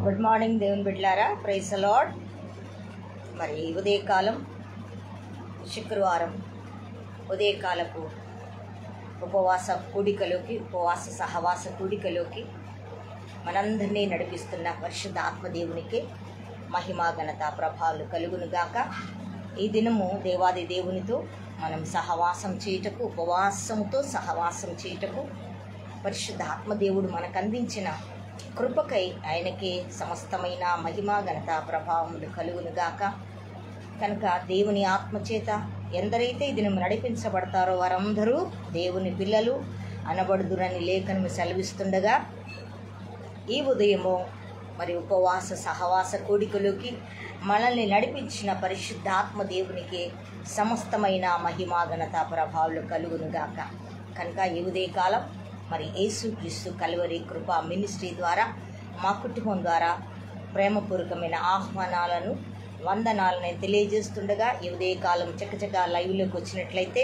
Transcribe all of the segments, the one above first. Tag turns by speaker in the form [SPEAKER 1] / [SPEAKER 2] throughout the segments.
[SPEAKER 1] Good morning దేవుని బిడ్డలారా, praise the lord. మరి ఉదయకాలం శుక్రవారం ఉదయకాలపు ఉపవాస సహవాస కూడికలోకి మనందరినీ నడిపిస్తున్న పరిశుద్ధ ఆత్మదేవునికి మహిమ ఘనత ప్రభావాలు కలుగునుగాక. ఈ దినము దేవాది దేవునితో మనం సహవాసం చేయుటకు, ఉపవాసంతో సహవాసం చేయుటకు పరిశుద్ధ ఆత్మదేవుడు మనకు అందించిన కృపకై ఆయనకి సమస్తమైన మహిమ ఘనత ప్రభావములు కలుగునుగాక. కనుక దేవుని ఆత్మచేత ఎందరైతే ఈ దినం నడిపించబడతారో వారందరూ దేవుని పిల్లలు అనబడుదురని లేఖనము సెలవిస్తుండగా, ఈ ఉదయము మరి ఉపవాస సహవాస కూడికలోకి మనల్ని నడిపించిన పరిశుద్ధాత్మ దేవునికి సమస్తమైన మహిమ ఘనత ప్రభావాలు కలుగునుగాక. కనుక ఈ ఉదయకాలం మరి యేసుక్రీస్తు కల్వరి కృపా మినిస్ట్రీ ద్వారా మా కుటుంబం ద్వారా ప్రేమపూర్వకమైన ఆహ్వానాలను, వందనాలను తెలియజేస్తుండగా, ఈ ఉదయకాలం చక్కచక్క లైవ్లోకి వచ్చినట్లయితే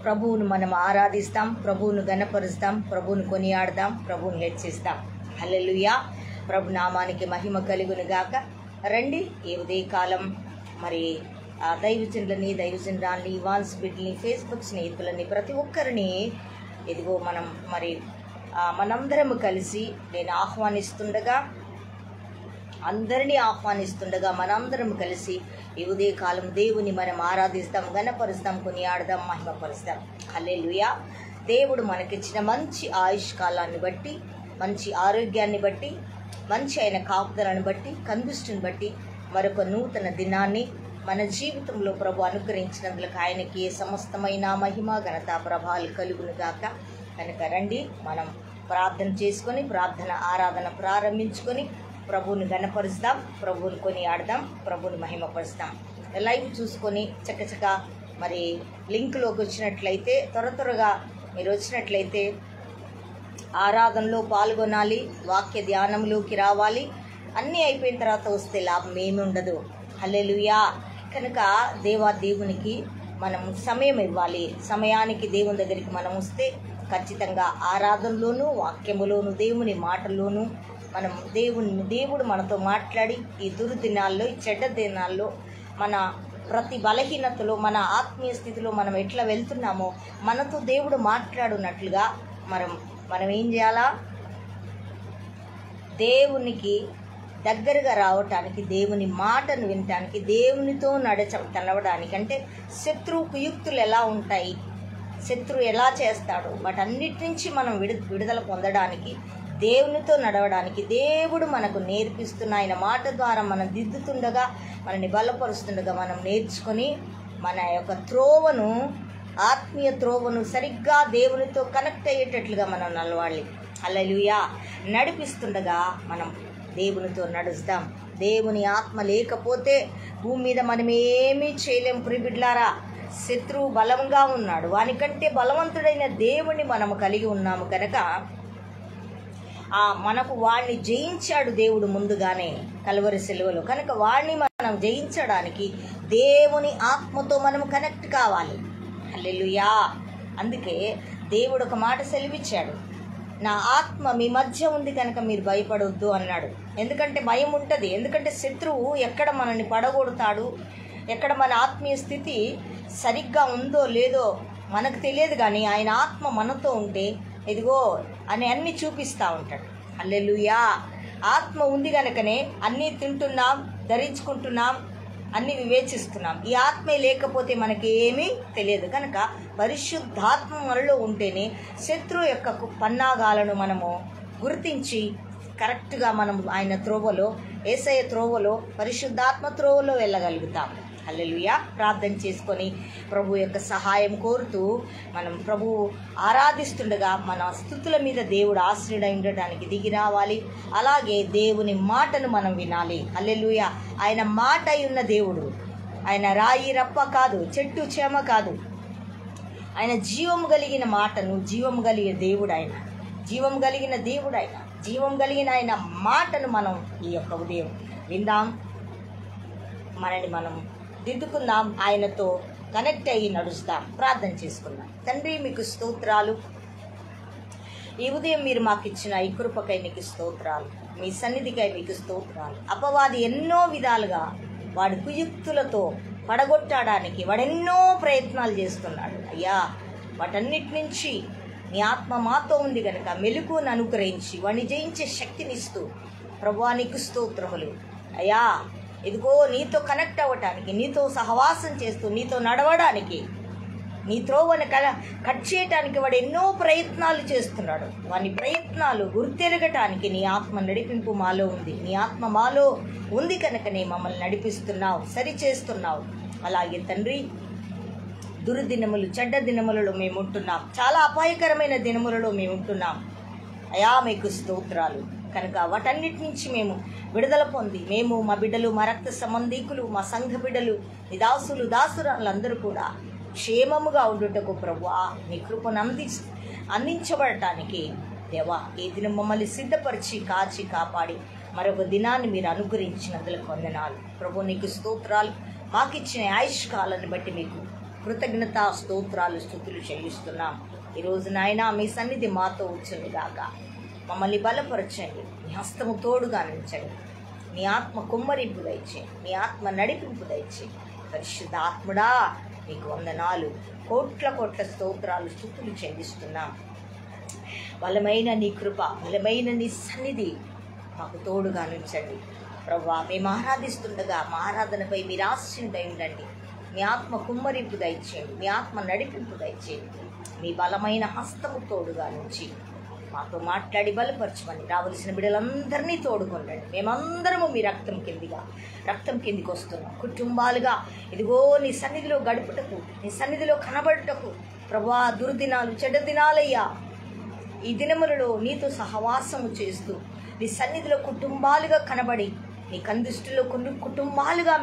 [SPEAKER 1] ప్రభువును మనం ఆరాధిస్తాం, ప్రభువును గణపరుస్తాం, ప్రభువును కొనియాడదాం, ప్రభువును హెచ్చిస్తాం. హల్లెలూయా. ప్రభు నామానికి మహిమ కలుగునుగాక. రండి, ఈ ఉదయకాలం మరి దైవజనులని, దైవజనురాల్ని, వాన్స్ బిడ్డల్ని, ఫేస్బుక్ స్నేహితులని, ప్రతి ఒక్కరిని ఇదిగో మనం మరి మనందరము కలిసి నేను అందరినీ ఆహ్వానిస్తుండగా మనందరం కలిసి ఈ ఉదయకాలం దేవుని మనం ఆరాధిస్తాం, గణపరుస్తాం, కొనియాడదాం, మహిమపరుస్తాం. హల్లెలూయా. దేవుడు మనకిచ్చిన మంచి ఆయుష్కాలాన్ని బట్టి, మంచి ఆరోగ్యాన్ని బట్టి, మంచి ఆయన కాపుదలను బట్టి, కందుష్టిని బట్టి మరొక నూతన దినాన్ని మన జీవితంలో ప్రభు అనుగ్రహించినందుకు ఆయనకి సమస్తమైన మహిమ ఘనత ప్రభావాలు కలుగునుగాక. కనుక రండి, మనం ప్రార్థన చేసుకొని, ప్రార్థన ఆరాధన ప్రారంభించుకొని ప్రభువుని గణపరుస్తాం, ప్రభువుని కొనియాడదాం, ప్రభువుని మహిమపరుస్తాం. లైవ్ చూసుకొని చక్కచక్క మరి లింక్లోకి వచ్చినట్లయితే, త్వరగా మీరు వచ్చినట్లయితే ఆరాధనలో పాల్గొనాలి, వాక్య ధ్యానంలోకి రావాలి. అన్నీ అయిపోయిన తర్వాత వస్తే లాభం ఏమి ఉండదు. హల్లెలూయా. కనుక దేవునికి మనం సమయం ఇవ్వాలి. సమయానికి దేవుని దగ్గరికి మనం వస్తే ఖచ్చితంగా ఆరాధనలోను, వాక్యములోను, దేవుని మాటల్లోనూ మనం దేవుడు మనతో మాట్లాడి ఈ దుర్దినాల్లో, ఈ చెడ్డ దినాల్లో మన ప్రతి బలహీనతలో, మన ఆత్మీయ స్థితిలో మనం ఎట్లా వెళ్తున్నామో మనతో దేవుడు మాట్లాడున్నట్లుగా మనం ఏం చేయాలా? దేవునికి దగ్గరగా రావటానికి, దేవుని మాటను వినటానికి, దేవునితో నడవడానికి, అంటే శత్రువుకు యుక్తులు ఎలా ఉంటాయి, శత్రువు ఎలా చేస్తాడు, వాటన్నిటి నుంచి మనం విడుదల పొందడానికి, దేవునితో నడవడానికి దేవుడు మనకు నేర్పిస్తున్న ఆయన మాట ద్వారా మనం దిద్దుతుండగా, మనని బలపరుస్తుండగా మనం నేర్చుకొని మన యొక్క త్రోవను, ఆత్మీయ త్రోవను సరిగ్గా దేవునితో కనెక్ట్ అయ్యేటట్లుగా మనం నడవాలి. హల్లెలూయా. నడిపిస్తుండగా మనం దేవునితో నడుస్తాం. దేవుని ఆత్మ లేకపోతే భూమి మీద మనం ఏమీ చేయలేం. ప్రియబిడ్లారా, శత్రువు బలంగా ఉన్నాడు, వానికంటే బలవంతుడైన దేవుని మనము కలిగి ఉన్నాము కనుక మనకు వాడిని జయించాడు దేవుడు ముందుగానే కల్వరి సిలువలో. కనుక వాడిని మనం జయించడానికి దేవుని ఆత్మతో మనము కనెక్ట్ కావాలి. హల్లెలూయా. అందుకే దేవుడు ఒక మాట సెలవిచ్చాడు, నా ఆత్మ మీ మధ్య ఉంది కనుక మీరు భయపడవద్దు అన్నాడు. ఎందుకంటే భయం ఉంటుంది. ఎందుకంటే శత్రువు ఎక్కడ మనల్ని పడగొడతాడు, ఎక్కడ మన ఆత్మీయ స్థితి సరిగ్గా ఉందో లేదో మనకు తెలియదు, కానీ ఆయన ఆత్మ మనతో ఉంటే ఇదిగో అని అన్నీ చూపిస్తూ ఉంటాడు. హల్లెలూయా. ఆత్మ ఉంది కనుకనే అన్నీ తింటున్నాం, ధరించుకుంటున్నాం, అన్నీ వివేచిస్తున్నాం. ఈ ఆత్మే లేకపోతే మనకి ఏమీ తెలియదు. కనుక పరిశుద్ధాత్మ మనలో ఉంటేనే శత్రువు యొక్క పన్నాగాలను మనము గుర్తించి కరెక్ట్గా మనం ఆయన త్రోవలో, యేసయ్య త్రోవలో, పరిశుద్ధాత్మ త్రోవలో వెళ్ళగలుగుతాం. హల్లెలూయా. ప్రార్థన చేసుకొని ప్రభు యొక్క సహాయం కోరుతూ మనం ప్రభు ఆరాధిస్తుండగా మన స్తుతుల మీద దేవుడు ఆశ్రయుడై ఉండటానికి దిగి రావాలి. అలాగే దేవుని మాటను మనం వినాలి. హల్లెలూయా. ఆయన మాట అయి ఉన్న దేవుడు, ఆయన రాయి రప్ప కాదు, చెట్టు చేమ కాదు. ఆయన జీవము కలిగిన మాటను, జీవము కలిగిన దేవుడు, ఆయన జీవం కలిగిన దేవుడు, ఆయన జీవం కలిగిన ఆయన మాటను మనం ఈ యొక్క ఉదయం విందాం, మనని మనం దిద్దుకుందాం, ఆయనతో కనెక్ట్ అయ్యి నడుస్తాం. ప్రార్థన చేసుకుందాం. తండ్రి, మీకు స్తోత్రాలు. ఈ ఉదయం మీరు మాకు ఇచ్చిన ఈ కృపకై మీకు స్తోత్రాలు, మీ సన్నిధికై మీకు స్తోత్రాలు. అపవాది ఎన్నో విధాలుగా వాడి కుయుక్తులతో పడగొట్టడానికి వాడెన్నో ప్రయత్నాలు చేస్తున్నాడు అయ్యా. వాటన్నిటి నుంచి నీ ఆత్మ మాతో ఉంది కనుక మెలకువను అనుగ్రహించి వాడిని జయించే శక్తినిస్తూ ప్రభువా నీకు స్తోత్రములు అయ్యా. ఇదిగో నీతో కనెక్ట్ అవ్వటానికి, నీతో సహవాసం చేస్తూ నీతో నడవడానికి, నీ త్రోవను కట్ చేయటానికి వాడు ఎన్నో ప్రయత్నాలు చేస్తున్నాడు. వాని ప్రయత్నాలు గుర్తెరగటానికి నీ ఆత్మ నడిపింపు మాలో ఉంది. నీ ఆత్మ మాలో ఉంది కనుకనే మమ్మల్ని నడిపిస్తున్నావు, సరిచేస్తున్నావు. అలాగే తండ్రి, దుర్దినములు, చెడ్డ దినములలో మేము ఉంటున్నాం, చాలా అపాయకరమైన దినములలో మేము ఉంటున్నాం అయా. మీకు స్తోత్రాలు కనుక వాటన్నిటి నుంచి మేము విడుదల పొంది, మేము, మా బిడ్డలు, మా రక్త సంబంధీకులు, మా సంఘ బిడ్డలు, నీ దాసులు దాసురాళ్ళందరూ కూడా క్షేమముగా ఉండుటకు ప్రభువా నీ కృపను అందించబడటానికి దేవా ఈ దినం మమ్మల్ని సిద్ధపరిచి కాచి కాపాడి మరొక దినాన్ని మీరు అనుగ్రహించినందుకు వందనాలు ప్రభు. నీకు స్తోత్రాలు. మాకిచ్చిన ఆయుష్కాలను బట్టి మీకు కృతజ్ఞత స్తోత్రాలు స్తుతులు చెల్లిస్తున్నాం. ఈరోజు నాయన మీ సన్నిధి మాతో వచ్చును గాక. మమ్మల్ని బలపరచండి, మీ హస్తము తోడుగా నిలిచండి, మీ ఆత్మ కుమ్మరింపు దయచేయండి, మీ ఆత్మ నడిపింపు దయచేయండి. పరిశుద్ధ ఆత్ముడా మీకు వందనాలు, కోట్ల కోట్ల స్తోత్రాలు స్తుతులు చెల్లిస్తున్నాం. బలమైన నీ కృప, బలమైన నీ సన్నిధి మాకు తోడుగా నిలిచండి ప్రభువా. మేము ఆరాధిస్తుండగా మా ఆరాధనపై మీరు ఆశీనుడై ఉండండి. మీ ఆత్మ కుమ్మరింపు దయచేయండి, మీ ఆత్మ నడిపింపు దయచేయండి. మీ బలమైన హస్తము తోడుగా నుంచి మాతో మాట్లాడి బలపరచమని రావలసిన బిడ్డలందరినీ తోడుకొండండి. మేమందరము మీ రక్తం కిందికి వస్తున్నాం. కుటుంబాలుగా ఇదిగో నీ సన్నిధిలో గడుపుటకు, నీ సన్నిధిలో కనబడుటకు ప్రభువా. దుర్దినాలు, చెడ్డ దినాలయ్యా, ఈ దినములలో నీతో సహవాసము చేస్తూ నీ సన్నిధిలో కుటుంబాలుగా కనబడి నీ కందిష్టిలో కొన్ని కుటుంబాలుగా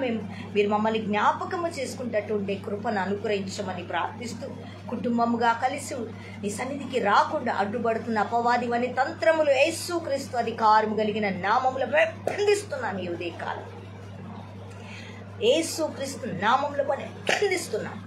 [SPEAKER 1] మీరు మమ్మల్ని జ్ఞాపకము చేసుకుంటట్టుండే కృపను అనుగ్రహించమని ప్రార్థిస్తూ, కుటుంబముగా కలిసి నీ సన్నిధికి రాకుండా అడ్డుపడుతున్న అపవాది వని తంత్రములు యేసుక్రీస్తు అధికారము కలిగిన నామములో ఖండిస్తున్నాను. ఈ ఉదయకాలం యేసుక్రీస్తు నామములో ఖండిస్తున్నాను.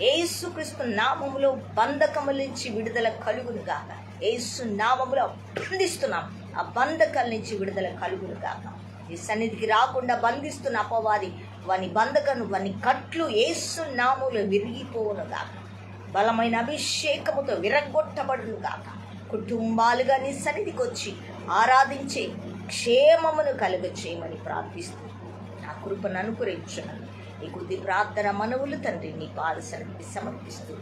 [SPEAKER 1] యేసుక్రీస్తు నామములో బంధకముల నుంచి విడుదల కలుగును గాక. యేసు నామములో బంధిస్తున్నాం. ఆ బంధకాల నుంచి విడుదల కలుగును గాక. ఈ సన్నిధికి రాకుండా బంధిస్తున్న అపవాది వాని కట్లు యేసు నామములో విరిగిపోవును గాక. బలమైన అభిషేకముతో విరగొట్టబడును గాక. కుటుంబాలుగా నీ సన్నిధికి వచ్చి ఆరాధించే క్షేమమును కలుగ చేయమని ప్రార్థిస్తూ నా కృపను అనుగ్రహించును. ఈ కొద్ది ప్రార్థన మనవులు తండ్రి నీ పాద సన్నిధికి సమర్పిస్తూ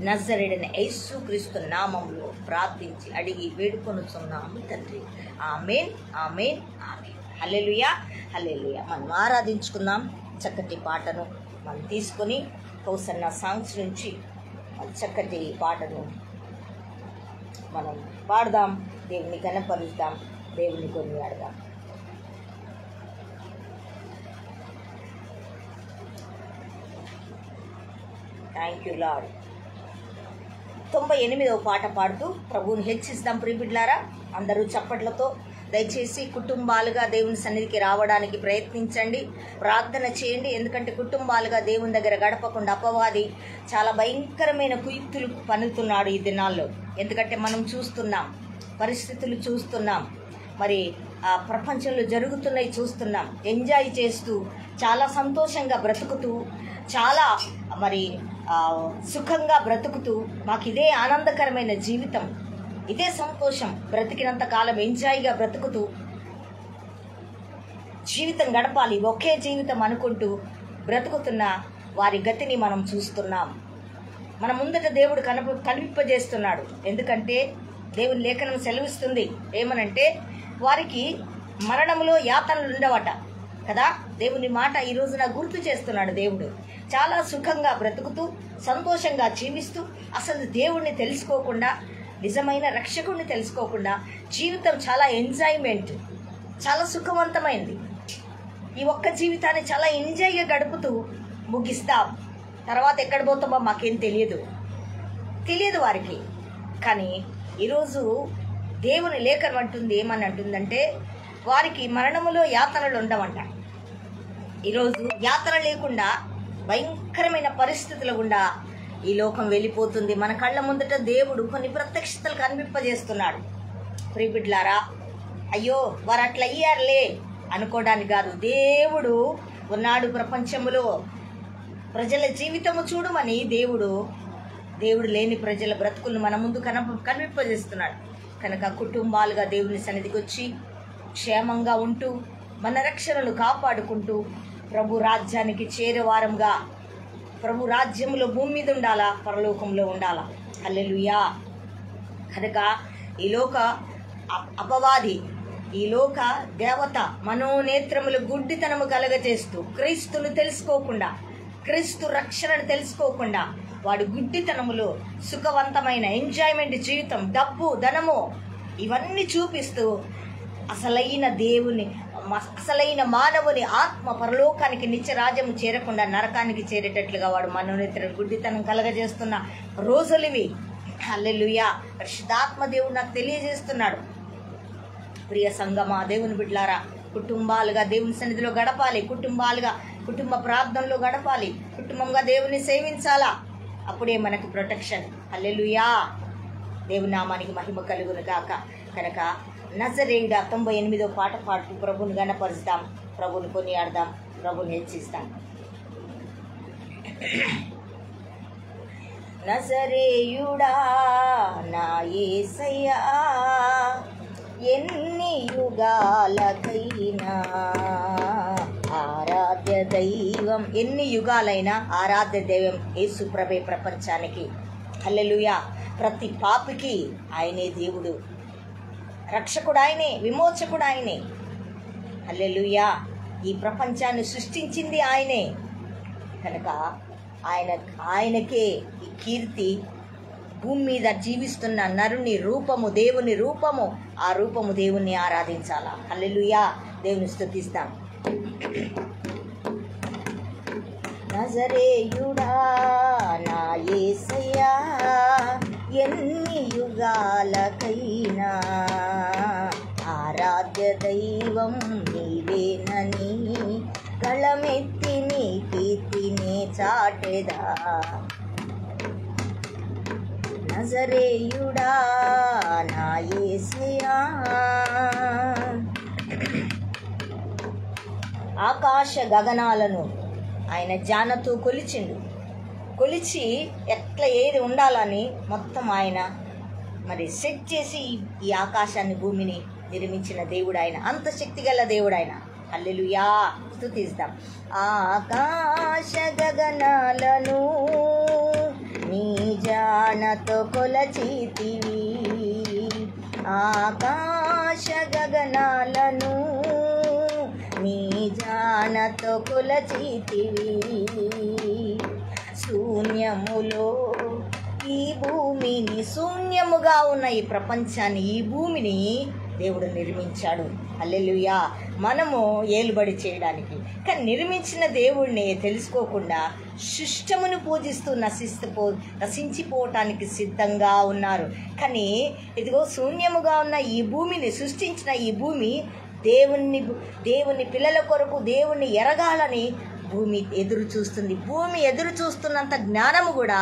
[SPEAKER 1] నజరేయుడైన యేసుక్రీస్తు నామములో ప్రార్థించి అడిగి వేడుకొనుచున్నాము తండ్రి. ఆమేన్, ఆమేన్, ఆమేన్. హల్లెలూయా, హల్లెలూయా. మనం ఆరాధించుకుందాం. చక్కటి పాటను మనం తీసుకొని హోసన్నా సాంగ్స్ నుంచి చక్కటి పాటను మనం పాడదాం, దేవుని కనపరుద్దాం, దేవుని కొనియాడదాం. Thank you Lord. 98వ పాట పాడుతూ ప్రభువుని హెచ్చిస్తాం. ప్రియబిడ్లారా, అందరూ చప్పట్లతో దయచేసి కుటుంబాలుగా దేవుని సన్నిధికి రావడానికి ప్రయత్నించండి, ప్రార్థన చేయండి. ఎందుకంటే కుటుంబాలుగా దేవుని దగ్గర గడపకుండా అపవాది చాలా భయంకరమైన కుయుక్తులు పన్నుతున్నాడు ఈ దినాల్లో. ఎందుకంటే మనం చూస్తున్నాం, పరిస్థితులు చూస్తున్నాం, మరి ప్రపంచంలో జరుగుతున్నాయి చూస్తున్నాం. ఎంజాయ్ చేస్తూ చాలా సంతోషంగా బ్రతుకుతూ చాలా మరి సుఖంగా బ్రతుకుతూ మాకు ఇదే ఆనందకరమైన జీవితం, ఇదే సంతోషం, బ్రతికినంత కాలం ఎంజాయ్గా బ్రతుకుతూ జీవితం గడపాలి, ఒకే జీవితం అనుకుంటూ బ్రతుకుతున్న వారి గతిని మనం చూస్తున్నాం. మన ముందట దేవుడు కనిపింపజేస్తున్నాడు. ఎందుకంటే దేవుని లేఖనం సెలవిస్తుంది ఏమనంటే వారికి మరణంలో యాతనలు ఉండవట కదా. దేవుని మాట ఈ రోజున గుర్తు చేస్తున్నాడు. దేవుడు చాలా సుఖంగా బ్రతుకుతూ సంతోషంగా జీవిస్తూ అసలు దేవుణ్ణి తెలుసుకోకుండా, నిజమైన రక్షకుడిని తెలుసుకోకుండా జీవితం చాలా ఎంజాయ్మెంట్, చాలా సుఖవంతమైంది. ఈ ఒక్క జీవితాన్ని చాలా ఎంజాయ్గా గడుపుతూ ముగిస్తాం. తర్వాత ఎక్కడ పోతామో మాకేం తెలియదు వారికి. కానీ ఈరోజు దేవుని లేఖనం అంటుంది, ఏమని అంటుందంటే వారికి మరణములో యాతనలు ఉండవంట. ఈరోజు యాతన లేకుండా భయంకరమైన పరిస్థితుల గుండా ఈ లోకం వెళ్ళిపోతుంది. మన కళ్ళ ముందట దేవుడు కొన్ని ప్రత్యక్షతలు కనిపింపజేస్తున్నాడు. ప్రియబిడ్డలారా, అయ్యో వారు అట్లా అయ్యారులే అనుకోవడానికి కాదు. దేవుడు ఉన్నాడు ప్రపంచంలో. ప్రజల జీవితము చూడమని దేవుడు లేని ప్రజల బ్రతుకులను మన ముందు కనిపింపజేస్తున్నాడు. కనుక కుటుంబాలుగా దేవుని సన్నిధికి వచ్చి క్షేమంగా ఉంటూ మన రక్షణను కాపాడుకుంటూ ప్రభు రాజ్యానికి చేరేవారంగా, ప్రభు రాజ్యంలో భూమి మీద ఉండాలా, పరలోకంలో ఉండాలా. హల్లెలూయా. కనుక ఈ లోక అపవాది, ఈ లోక దేవత మనోనేత్రములు గుడ్డితనము కలగజేస్తూ క్రీస్తును తెలుసుకోకుండా, క్రీస్తు రక్షణను తెలుసుకోకుండా వాడు గుడ్డితనములో సుఖవంతమైన ఎంజాయ్మెంట్ జీవితం, డబ్బు, ధనము ఇవన్నీ చూపిస్తూ అసలైన మానవుని ఆత్మ పరలోకానికి నిత్యరాజ్యం చేరకుండా నరకానికి చేరేటట్లుగా వాడు మనోనేత్ర గుడ్డితనం కలగజేస్తున్న రోజులివి. హల్లెలూయా. పరిశుద్ధాత్మ దేవుడు నాకు తెలియజేస్తున్నాడు. ప్రియ సంగమా, దేవుని బిడ్డలారా, కుటుంబాలుగా దేవుని సన్నిధిలో గడపాలి, కుటుంబ ప్రార్థనలో గడపాలి, కుటుంబంగా దేవుని సేవించాలా. అప్పుడే మనకు ప్రొటెక్షన్. హల్లెలూయా. దేవుని నామానికి మహిమ కలుగును గాక. కనుక నజరేయుడా 98వ పాట పాడుతూ ప్రభుని గణపరుస్తాం, ప్రభుని కొనియాడదాం, ప్రభుని హెచ్చిస్తాం. నజరేయుడా నా యేసయ్యా, ఎన్ని యుగాలకైనా ఆరాధ్య దైవం, ఎన్ని యుగాలైనా ఆరాధ్య దైవం యేసు ప్రభే ప్రపంచానికి. హల్లెలూయా. ప్రతి పాపికి ఆయనే దేవుడు, రక్షకుడు ఆయనే, విమోచకుడు ఆయనే. హల్లెలూయా. ఈ ప్రపంచాన్ని సృష్టించింది ఆయనే. కనుక ఆయనకే ఈ కీర్తి. భూమి మీద జీవిస్తున్న నరుని రూపము దేవుని రూపము, ఆ రూపము దేవుణ్ణి ఆరాధించాలా. హల్లెలూయా. దేవుని స్తుతిస్తాం. నజరేయుడా నా యేసయ్యా, ఎన్ని యుగాలకైనా ఆరాధ్య దైవం నీవేనని గళమెత్తి నీ కీర్తిని చాటెదా. నజరేయుడా నా యేసయ్యా. ఆకాశ గగనాలను ఆయన జ్ఞానతో కొలిచి ఎట్లా ఏది ఉండాలని మొత్తం ఆయన మరి సెట్ చేసి ఈ ఆకాశాన్ని భూమిని నిర్మించిన దేవుడు ఆయన. అంత శక్తి గల దేవుడు ఆయన. హల్లెలూయా. స్తుతిస్తాం. ఆకాశ గగనాలను నీ జ్ఞానతో కొలచితివి, ఆకాశ గగనాలను నీ జ్ఞానతో కొలచితివి. శూన్యములో ఈ భూమిని, శూన్యముగా ఉన్న ఈ ప్రపంచాన్ని, ఈ భూమిని దేవుడు నిర్మించాడు. హల్లెలూయా. మనము ఏలుబడి చేయడానికి, కానీ నిర్మించిన దేవుడిని తెలుసుకోకుండా శిష్టమును పూజిస్తూ నశించిపోవటానికి సిద్ధంగా ఉన్నారు. కానీ ఇదిగో శూన్యముగా ఉన్న ఈ భూమిని సృష్టించిన ఈ భూమి దేవుని పిల్లల కొరకు దేవుణ్ణి ఎరగాలని భూమి ఎదురు చూస్తుంది. భూమి ఎదురు చూస్తున్నంత జ్ఞానము కూడా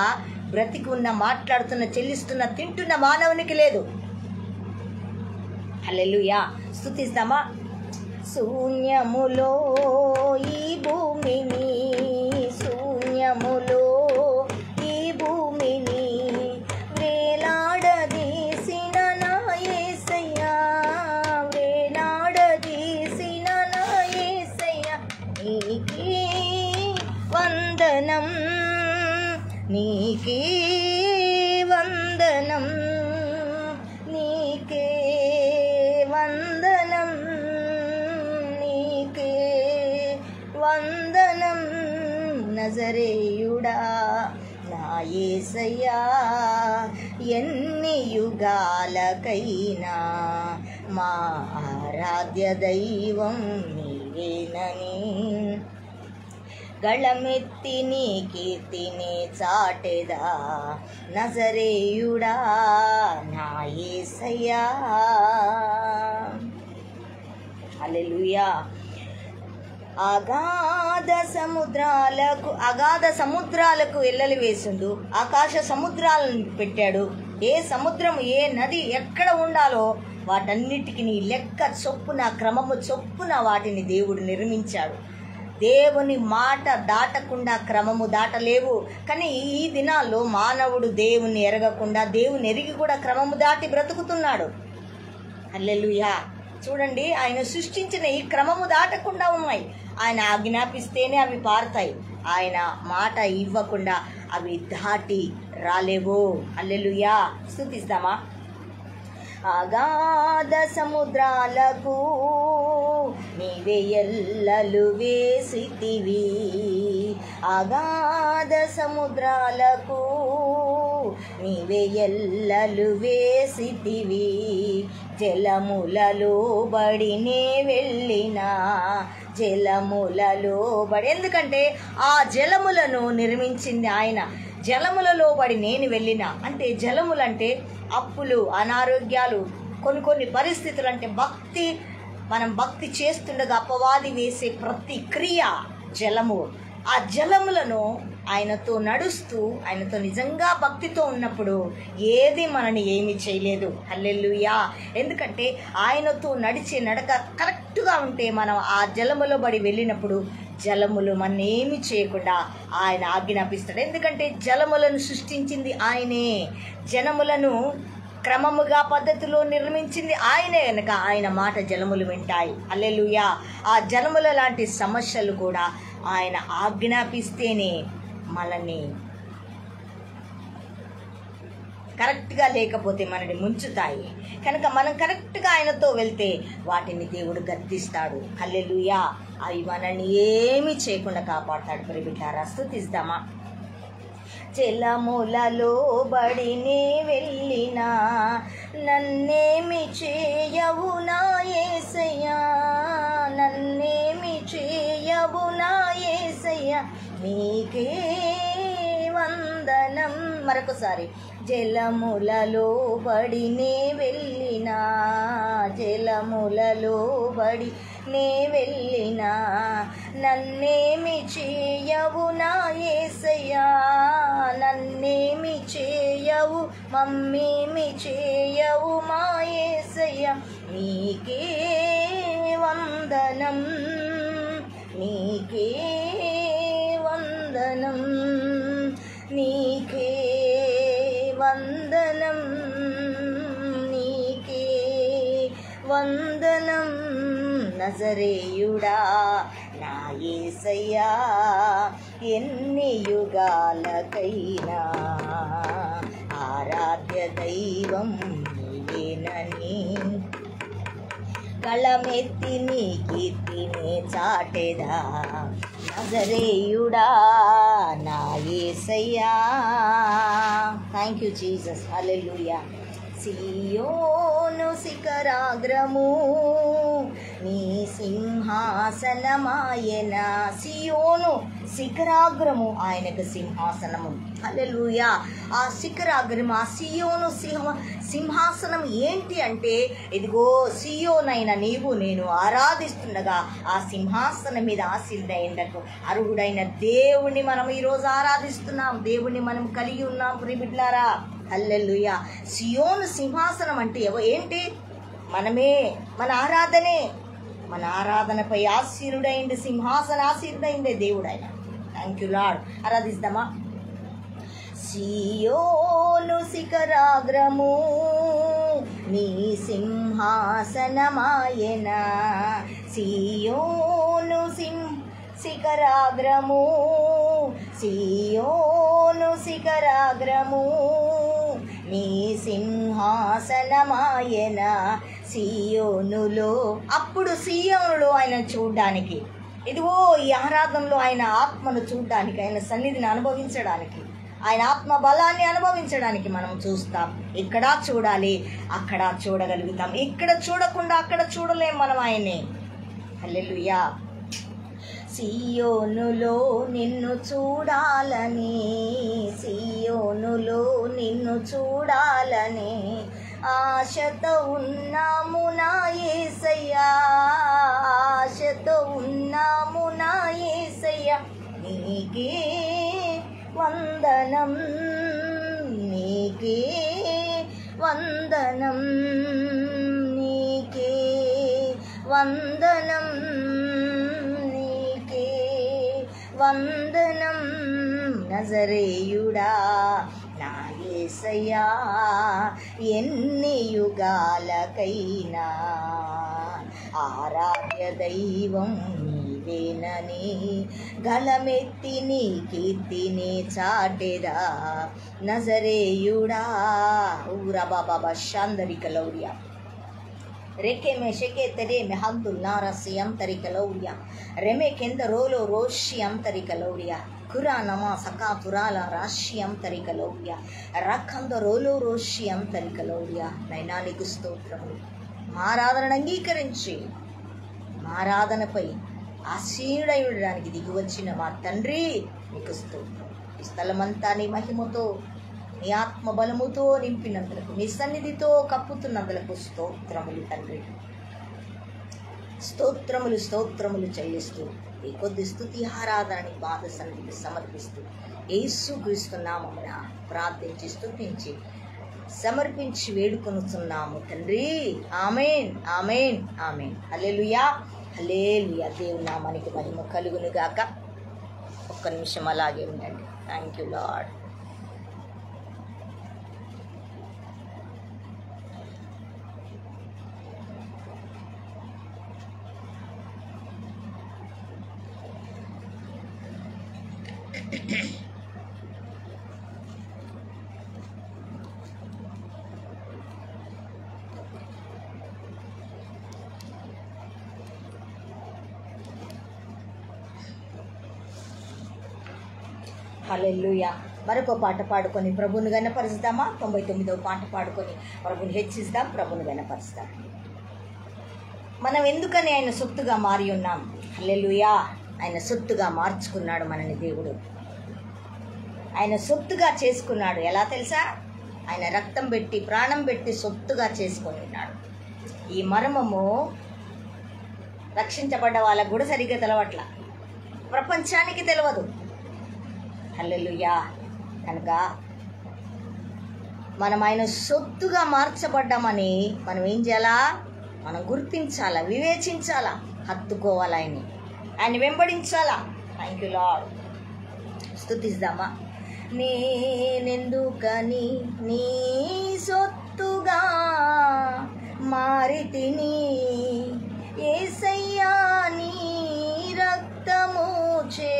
[SPEAKER 1] బ్రతికి ఉన్న, మాట్లాడుతున్న, చెల్లిస్తున్న, తింటున్న మానవునికి లేదు. హల్లెలూయా. స్తుతిస్తామా. శూన్యములో ఈ భూమిని, శూన్యములో ఈ భూమిని వేలాడదీసిన నా యేసయ్యా, వేలాడదీసిన నా యేసయ్యా, నీకే వందనం, నీకే వందనం, నీకే వందనం, నీకే వందనం. నజరేయుడా నా యేసయ్యా, ఎన్ని యుగాలకైనా మా ఆరాధ్య దైవం నీవేనని గళమెత్తి నీ కీర్తిని చాటెదా. నజరేయుడా నా యేసయ్యా. హల్లెలూయా. అగాధ సముద్రాలకు ఎల్లలు వేసిండు, ఆకాశ సముద్రాలను పెట్టాడు. ఏ సముద్రం ఏ నది ఎక్కడ ఉండాలో వాటన్నిటికీ లెక్క చొప్పున క్రమము చొప్పున వాటిని దేవుడు నిర్మించాడు. దేవుని మాట దాటకుండా క్రమము దాటలేవు. కానీ ఈ దినాల్లో మానవుడు దేవుని ఎరగకుండా, దేవుని ఎరిగి కూడా క్రమము దాటి బ్రతుకుతున్నాడు. హల్లెలూయా. చూడండి, ఆయన సృష్టించిన ఈ క్రమము దాటకుండా ఉన్నాయి. ఆయన ఆజ్ఞాపిస్తేనే అవి పారుతాయి. ఆయన మాట ఇవ్వకుండా అవి దాటి రాలేవు. హల్లెలూయా. స్తుతిస్తామా? అగాధ సముద్రాలకు నీవే ఎల్లలు వేసితివి, అగాధ సముద్రాలకు నీవే ఎల్లలు వేసితివి, జలములలో బడినే వెళ్ళినా, జలములలో బడి. ఎందుకంటే ఆ జలములను నిర్మించింది ఆయన. జలములలో బడి నేను వెళ్ళిన అంటే, జలములంటే అప్పులు, అనారోగ్యాలు, కొన్ని పరిస్థితులు. అంటే భక్తి, మనం భక్తి చేస్తుండగా అపవాది వేసే ప్రతి క్రియ జలము. ఆ జలములను ఆయనతో నడుస్తూ, ఆయనతో నిజంగా భక్తితో ఉన్నప్పుడు ఏది మనని ఏమీ చేయలేదు. హల్లెలూయా. ఎందుకంటే ఆయనతో నడిచే నడక కరెక్ట్గా ఉంటే మనం ఆ జలములో బడి వెళ్ళినప్పుడు జలములు మన ఏమి చేయకుండా ఆయన ఆజ్ఞాపిస్తాడు. ఎందుకంటే జలములను సృష్టించింది ఆయనే, జనములను క్రమముగా పద్ధతిలో నిర్మించింది ఆయనే. కనుక ఆయన మాట జలములు వింటాయి. హల్లెలూయా. ఆ జలముల లాంటి సమస్యలు కూడా ఆయన ఆజ్ఞాపిస్తేనే మనల్ని, కరెక్ట్గా లేకపోతే మనని ముంచుతాయి. కనుక మనం కరెక్ట్గా ఆయనతో వెళ్తే వాటిని దేవుడు గద్దిస్తాడు. హల్లెలూయా. అవి మనల్ని ఏమీ చేయకుండా కాపాడతాడు. ప్రియబిడ్డలారా, స్తుతిస్తామా? జలములలో బడినే వెళ్ళినా, నన్నేమి చేయవు నా యేసయ్యా, నన్నేమి చేయవు నా యేసయ్యా, నీకే వందనం. మరొకసారి, జలములలో బడినే వెళ్ళినా, జలములలో బడి నే వెళ్ళినా, నన్నేమి చేయవు నా యేసయ్యా, నన్నేమి చేయవు, మమ్మేమి చేయవు మా యేసయ్యా, నీకే వందనం, నీకే వందనం, నీకే వందనం, నీకే వందనం. నజరేయుడా నా యేసయ్యా, ఎన్ని యుగాలకైనా ఆరాధ్య దైవం నీవేనని, కళమెత్తి నీ కీర్తిని చాటెదా, నజరేయుడా నా యేసయ్యా. Thank you Jesus. హల్లెలూయా. సియోను శిఖరాగ్రము నీ సింహాసనమాయన. సియోను శిఖరాగ్రము ఆయనకు సింహాసనము. హల్లెలూయా. ఆ శిఖరాగ్రము, ఆ సియోను సింహాసనం ఏంటి అంటే, ఇదిగో సియోనైన నీవు నేను ఆరాధిస్తుండగా ఆ సింహాసనం మీద ఆసీనుడైనకు అర్హుడైన దేవుణ్ణి మనం ఈరోజు ఆరాధిస్తున్నాం. దేవుణ్ణి మనం కలిగి ఉన్నాం. ప్రియబిడ్డలారా, హల్లెలూయా. సియోను సింహాసనం అంటే ఏంటి? మనమే, మన ఆరాధనే. మన ఆరాధనపై ఆసీనుడైంది, సింహాసన ఆసీనుడైందే దేవుడు ఆయన. Thank you Lord. ఆరాధిద్దామా? సియోను శిఖరాగ్రము నీ సింహాసనమాయన, సియోను శిఖరాగ్రము, సియోను శిఖరాగ్రము నీ సింహాసనమాయన. సియోనులో, అప్పుడు సియోనులో ఆయన చూడ్డానికి, ఇదిగో ఈ ఆరాధనలో ఆయన ఆత్మను చూడ్డానికి, ఆయన సన్నిధిని అనుభవించడానికి, ఆయన ఆత్మ బలాన్ని అనుభవించడానికి మనం చూస్తాం. ఇక్కడ చూడాలి, అక్కడ చూడగలుగుతాం. ఇక్కడ చూడకుండా అక్కడ చూడలేం మనం ఆయన్ని. హల్లెలూయా. సియోనులో నిన్ను చూడాలని, సియోనులో నిన్ను చూడాలని ఆశతో ఉన్నాము నా యేసయ్యా, ఆశతో ఉన్నాము నీకే వందనం, నీకే వందనం, నీకే వందనం, నీకే వందనం. నజరేయుడా నా యేసయ్యా, ఎన్ని యుగాలకైనా ఆరాధ్య దైవం నీవేనని గళమెత్తి నీ కీర్తిని చాటెదా. నజరేయుడా ఊరా బాబా శాందరికలౌర్యా रेके में शेके तेरे में हब्दुल्ला रसियम तरिकलौरिया रेमे केंद रोलो रोशियम तरिकलौरिया कुरा नमा सका तुराला राशियम तरिकलौरिया रखंद रोलो रोशियम तरिकलौरिया నైనానికి స్తోత్రములు. మా ఆరాధనను అంగీకరించి మా ఆరాధనపై ఆసీనుడై ఉండడానికి దిగి వచ్చిన మా తండ్రి నీకు స్తోత్రం. ఈ స్థలమంతా నీ మహిమతో నీ ఆత్మ బలముతో నింపినందులకు, నీ సన్నిధితో కప్పుతున్నందులకు స్తోత్రములు తండ్రి. స్తోత్రములు స్తోత్రములు చెల్లిస్తూ ఈ కొద్ది స్తుతి ఆరాధనని పాద సన్నిధికి సమర్పిస్తూ యేసుక్రీస్తు నామమున ప్రార్థించి స్తుతించి సమర్పించి వేడుకొనుచున్నాము తండ్రి. ఆమేన్, ఆమేన్, ఆమేన్. హల్లెలూయా, హల్లెలూయా. దేవుని నామానికి మహిమ కలుగును గాక. ఒక్క నిమిషం అలాగే ఉండండి. Thank you Lord. హల్లెలూయా. మరొక పాట పాడుకొని ప్రభువుని గణపరుస్తామా? 99వ పాట పాడుకొని ప్రభుని హెచ్చిస్తాం, ప్రభుని గణపరుస్తాం. మనం ఎందుకని ఆయన సొత్తుగా మారి ఉన్నాం? హల్లెలూయా. ఆయన సొత్తుగా మార్చుకున్నాడు మనని దేవుడు. ఆయన సొత్తుగా చేసుకున్నాడు. ఎలా తెలుసా? ఆయన రక్తం పెట్టి ప్రాణం పెట్టి సొత్తుగా చేసుకొని ఉన్నాడు. ఈ మర్మము రక్షించబడ్డ వాళ్ళకు కూడా సరిగ్గా తెలవట్ల, ప్రపంచానికి తెలియదు. హల్లెలూయా. కనుక మనం ఆయన సొత్తుగా మార్చబడ్డామని మనం ఏం చేయాలా? మనం గుర్తించాలా, వివేచించాలా, హత్తుకోవాలా, ఆయన వెంబడించాలా. Thank you Lord. స్తుతిద్దామా? నేనెందుకని నీ సొత్తుగా మారితిని, యేసయ్యా నీ రక్తము చే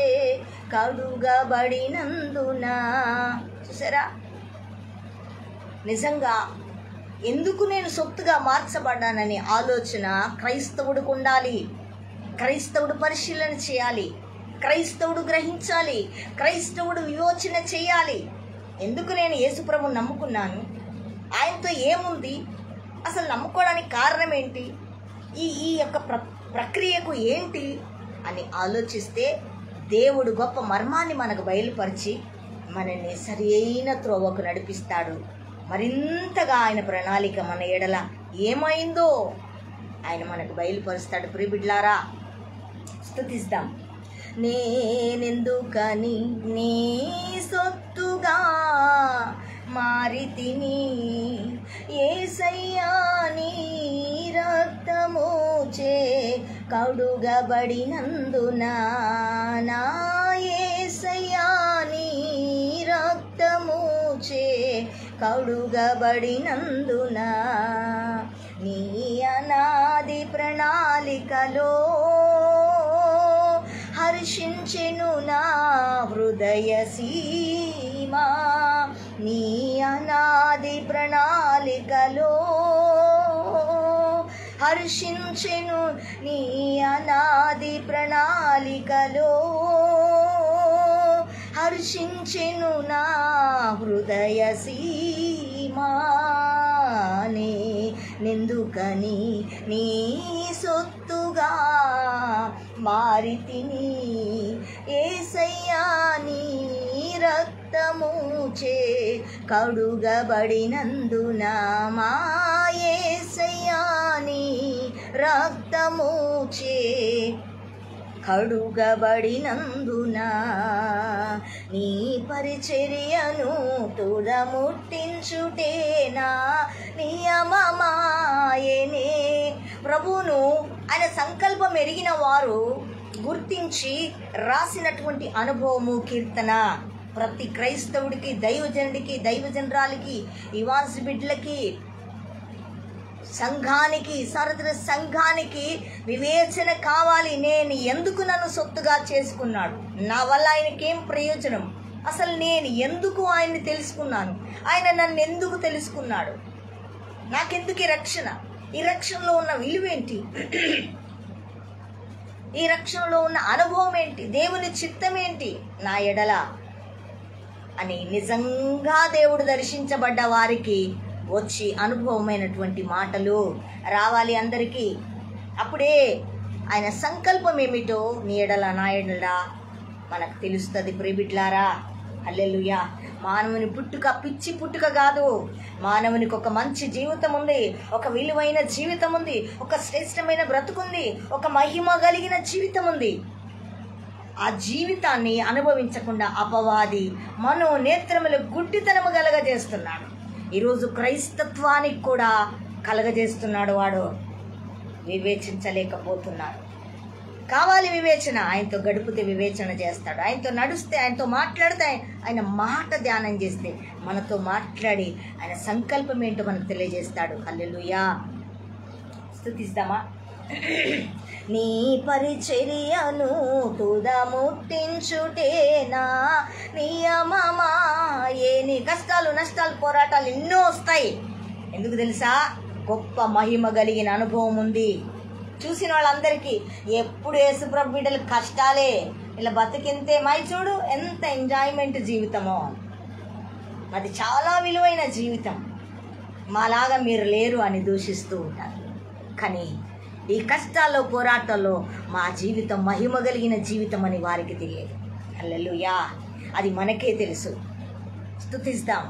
[SPEAKER 1] కడుగబడినందున. చూసారా? నిజంగా ఎందుకు నేను సొత్తుగా మార్చబడ్డానని ఆలోచన క్రైస్తవుడికి ఉండాలి. క్రైస్తవుడు పరిశీలన చేయాలి, క్రైస్తవుడు గ్రహించాలి, క్రైస్తవుడు వివేచన చేయాలి. ఎందుకు నేను యేసుప్రభుని నమ్ముకున్నాను? ఆయనతో ఏముంది? అసలు నమ్ముకోవడానికి కారణం ఏంటి? ఈ యొక్క ప్రక్రియకు ఏంటి అని ఆలోచిస్తే దేవుడు గొప్ప మర్మాన్ని మనకు బయలుపరిచి మనల్ని సరైన త్రోవకు నడిపిస్తాడు. మరింతగా ఆయన ప్రణాళిక మన ఎడల ఏమైందో ఆయన మనకు బయలుపరుస్తాడు. ప్రియబిడ్లారా, స్తుతిద్దాం. నేనెందుకని నీ సొత్తుగా మారితిని, యేసయ్యా నీ రక్తము చే కడుగబడినందున. నా యేసయ్యా నీ రక్తము చే కడుగబడినందున. నీ అనాది ప్రణాళికలో హర్షించెను నా హృదయ సీమా. నీ అనాది ప్రణాళికలో హర్షించెను, నీ అనాది ప్రణాళికలో హర్షించెను నా హృదయ సీమా. నేనెందుకని నీ సొత్తుగా మారితిని, యేసయ్యా నీ రక్తము చే కడుగబడినందున. మా యేసయ్యా నీ రక్తము చే కడుగబడినందున నీ పరిచర్యను తుదముట్టించుటేనా నియమమాయనే. ప్రభువును ఆయన సంకల్పం ఎరిగిన వారు గుర్తించి రాసినటువంటి అనుభవము కీర్తన ప్రతి క్రైస్తవుడికి, దైవజనుడికి, దైవజనరాలికి, ఇవాన్స్ బిడ్డలకి, సంఘానికి, సార్వత్రిక సంఘానికి వివేచన కావాలి. నేను ఎందుకు నన్ను సొత్తుగా చేసుకున్నాడు, నా వల్ల ఆయనకేం ప్రయోజనం, అసలు నేను ఎందుకు ఆయన్ని తెలుసుకున్నాను, ఆయన నన్ను ఎందుకు తెలుసుకున్నాడు, నాకెందుకు ఈ రక్షణ, ఈ రక్షణలో ఉన్న విలువేంటి, ఈ రక్షణలో ఉన్న అనుభవం ఏంటి, దేవుని చిత్తం ఏంటి నా ఎడల అని నిజంగా దేవుడు దర్శించబడ్డ వారికి వచ్చి అనుభవమైనటువంటి మాటలు రావాలి అందరికీ. అప్పుడే ఆయన సంకల్పం ఏమిటో నీ ఎడల నా ఎడల మనకు తెలుస్తుంది. ప్రియబిడ్లారా, హల్లెలూయా. మానవుని పుట్టుక పిచ్చి పుట్టుక కాదు. మానవునికి ఒక మంచి జీవితం ఉంది, ఒక విలువైన జీవితం ఉంది, ఒక శ్రేష్టమైన బ్రతుకుంది, ఒక మహిమ కలిగిన జీవితం ఉంది. ఆ జీవితాన్ని అనుభవించకుండా అపవాది మనోనేత్రములు గుడ్డితనము కలగజేస్తున్నాడు. ఈరోజు క్రైస్తత్వానికి కూడా కలగజేస్తున్నాడు. వాడు వివేచించలేకపోతున్నాడు. కావాలి వివేచన. ఆయనతో గడిపితే వివేచన చేస్తాడు. ఆయనతో నడుస్తే, ఆయనతో మాట్లాడితే, ఆయన మాట ధ్యానం చేస్తే మనతో మాట్లాడి ఆయన సంకల్పం ఏంటో మనకు తెలియజేస్తాడు. హల్లెలూయా. స్తుతిస్తామా? నీ పరిచర్యను తుదముట్టించుటేనా నియమమాయే. నీ కష్టాలు, నష్టాలు, పోరాటాలు ఎన్నో వస్తాయి. ఎందుకు తెలుసా? గొప్ప మహిమ కలిగిన అనుభవం ఉంది. చూసిన వాళ్ళందరికీ ఎప్పుడు యేసుప్రభు బిడ్డలు కష్టాలే, ఇలా బతికింతే మై చూడు ఎంత ఎంజాయ్మెంట్ జీవితమో, అది చాలా విలువైన జీవితం, మాలాగా మీరు లేరు అని దూషిస్తూ ఉంటారు. కానీ ఈ కష్టాల్లో, పోరాటాల్లో మా జీవితం మహిమ కలిగిన జీవితం అని వారికి తెలియదు. హల్లెలూయా. అది మనకే తెలుసు. స్తుతిస్తాం.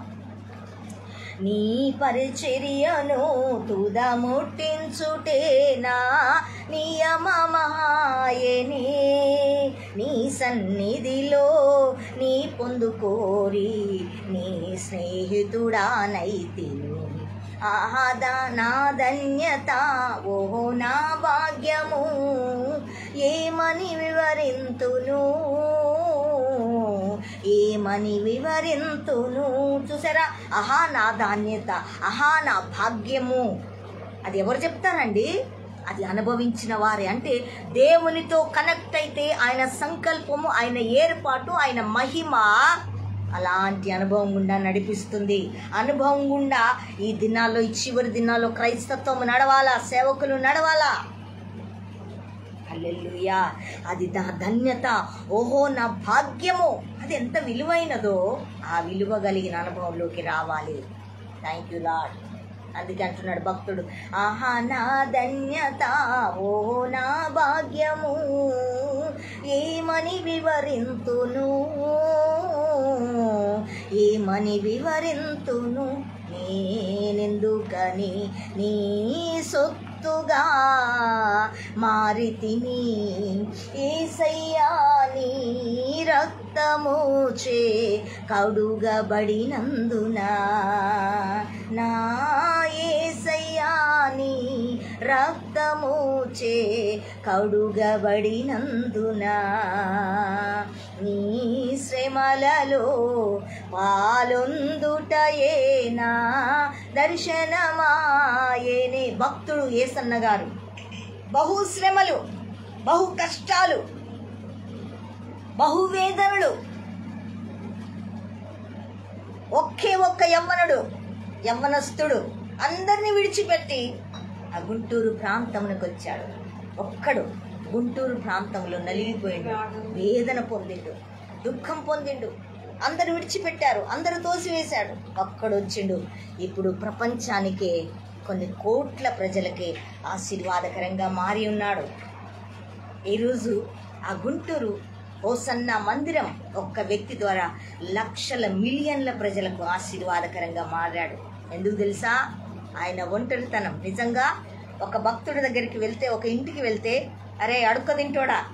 [SPEAKER 1] నీ పరిచర్యను తుదముట్టించుటేనా నియమమాయనే. నీ సన్నిధిలో నీ పొందుకోరి నీ స్నేహితుడానైతిను. ఆహాదా నా ధన్యత, ఓహో నా భాగ్యము, ఏమని వివరింతును, ఏమని వివరింతును. చూసారా? ఆహా నా ధాన్యత, ఆహా నా భాగ్యము. అది ఎవరు చెప్తారండి? అది అనుభవించిన వారే. అంటే దేవునితో కనెక్ట్ అయితే ఆయన సంకల్పము, ఆయన ఏర్పాటు, ఆయన మహిమ అలాంటి అనుభవం గుండా నడిపిస్తుంది. అనుభవం గుండా ఈ దినాల్లో, ఈ చివరి దినాల్లో క్రైస్తత్వం నడవాలా, సేవకులు నడవాలా. హల్లెలూయా. అది నా ధన్యత, ఓహో నా భాగ్యము. అది ఎంత విలువైనదో ఆ విలువ కలిగిన అనుభవంలోకి రావాలి. Thank you lord. అందుకే అంటున్నాడు భక్తుడు, ఆహా నా ధన్యత, ఓహో నా భాగ్యము, ఏమని వివరింతును, ఏమని వివరింతును. నేనెందుకని నీ సొత్తుగా మారితిని, యేసయ్యా నీ రక్తముచే కడుగబడినందున, నా యేసయ్యా నీ రక్తముచే కడుగబడినందున, నీ శ్రమలలో పాలొందుటయేనా దర్శనమాయనే. భక్తుడు యేసన్న గారు బహు శ్రమలు, బహు కష్టాలు, బహువేదనలు, ఒకే ఒక్క యవ్వనస్తుడు అందరినీ విడిచిపెట్టి ఆ గుంటూరు ప్రాంతమునకు వచ్చాడు. ఒక్కడు గుంటూరు ప్రాంతంలో నలిగిపోయిండు, వేదన పొందిండు, దుఃఖం పొందిండు. అందరు విడిచిపెట్టారు, అందరూ తోసివేశాడు. ఒక్కడు వచ్చిండు. ఇప్పుడు ప్రపంచానికే, కొన్ని కోట్ల ప్రజలకే ఆశీర్వాదకరంగా మారి ఉన్నాడు. ఈరోజు ఆ గుంటూరు హోసన్న మందిరం ఒక్క వ్యక్తి ద్వారా లక్షల మిలియన్ల ప్రజలకు ఆశీర్వాదకరంగా మారాడు. ఎందుకు తెలుసా? ఆయన ఒంటరితనం. నిజంగా ఒక భక్తుడి దగ్గరికి వెళ్తే, ఒక ఇంటికి వెళ్తే, అరే అడుక్క తింటోడా,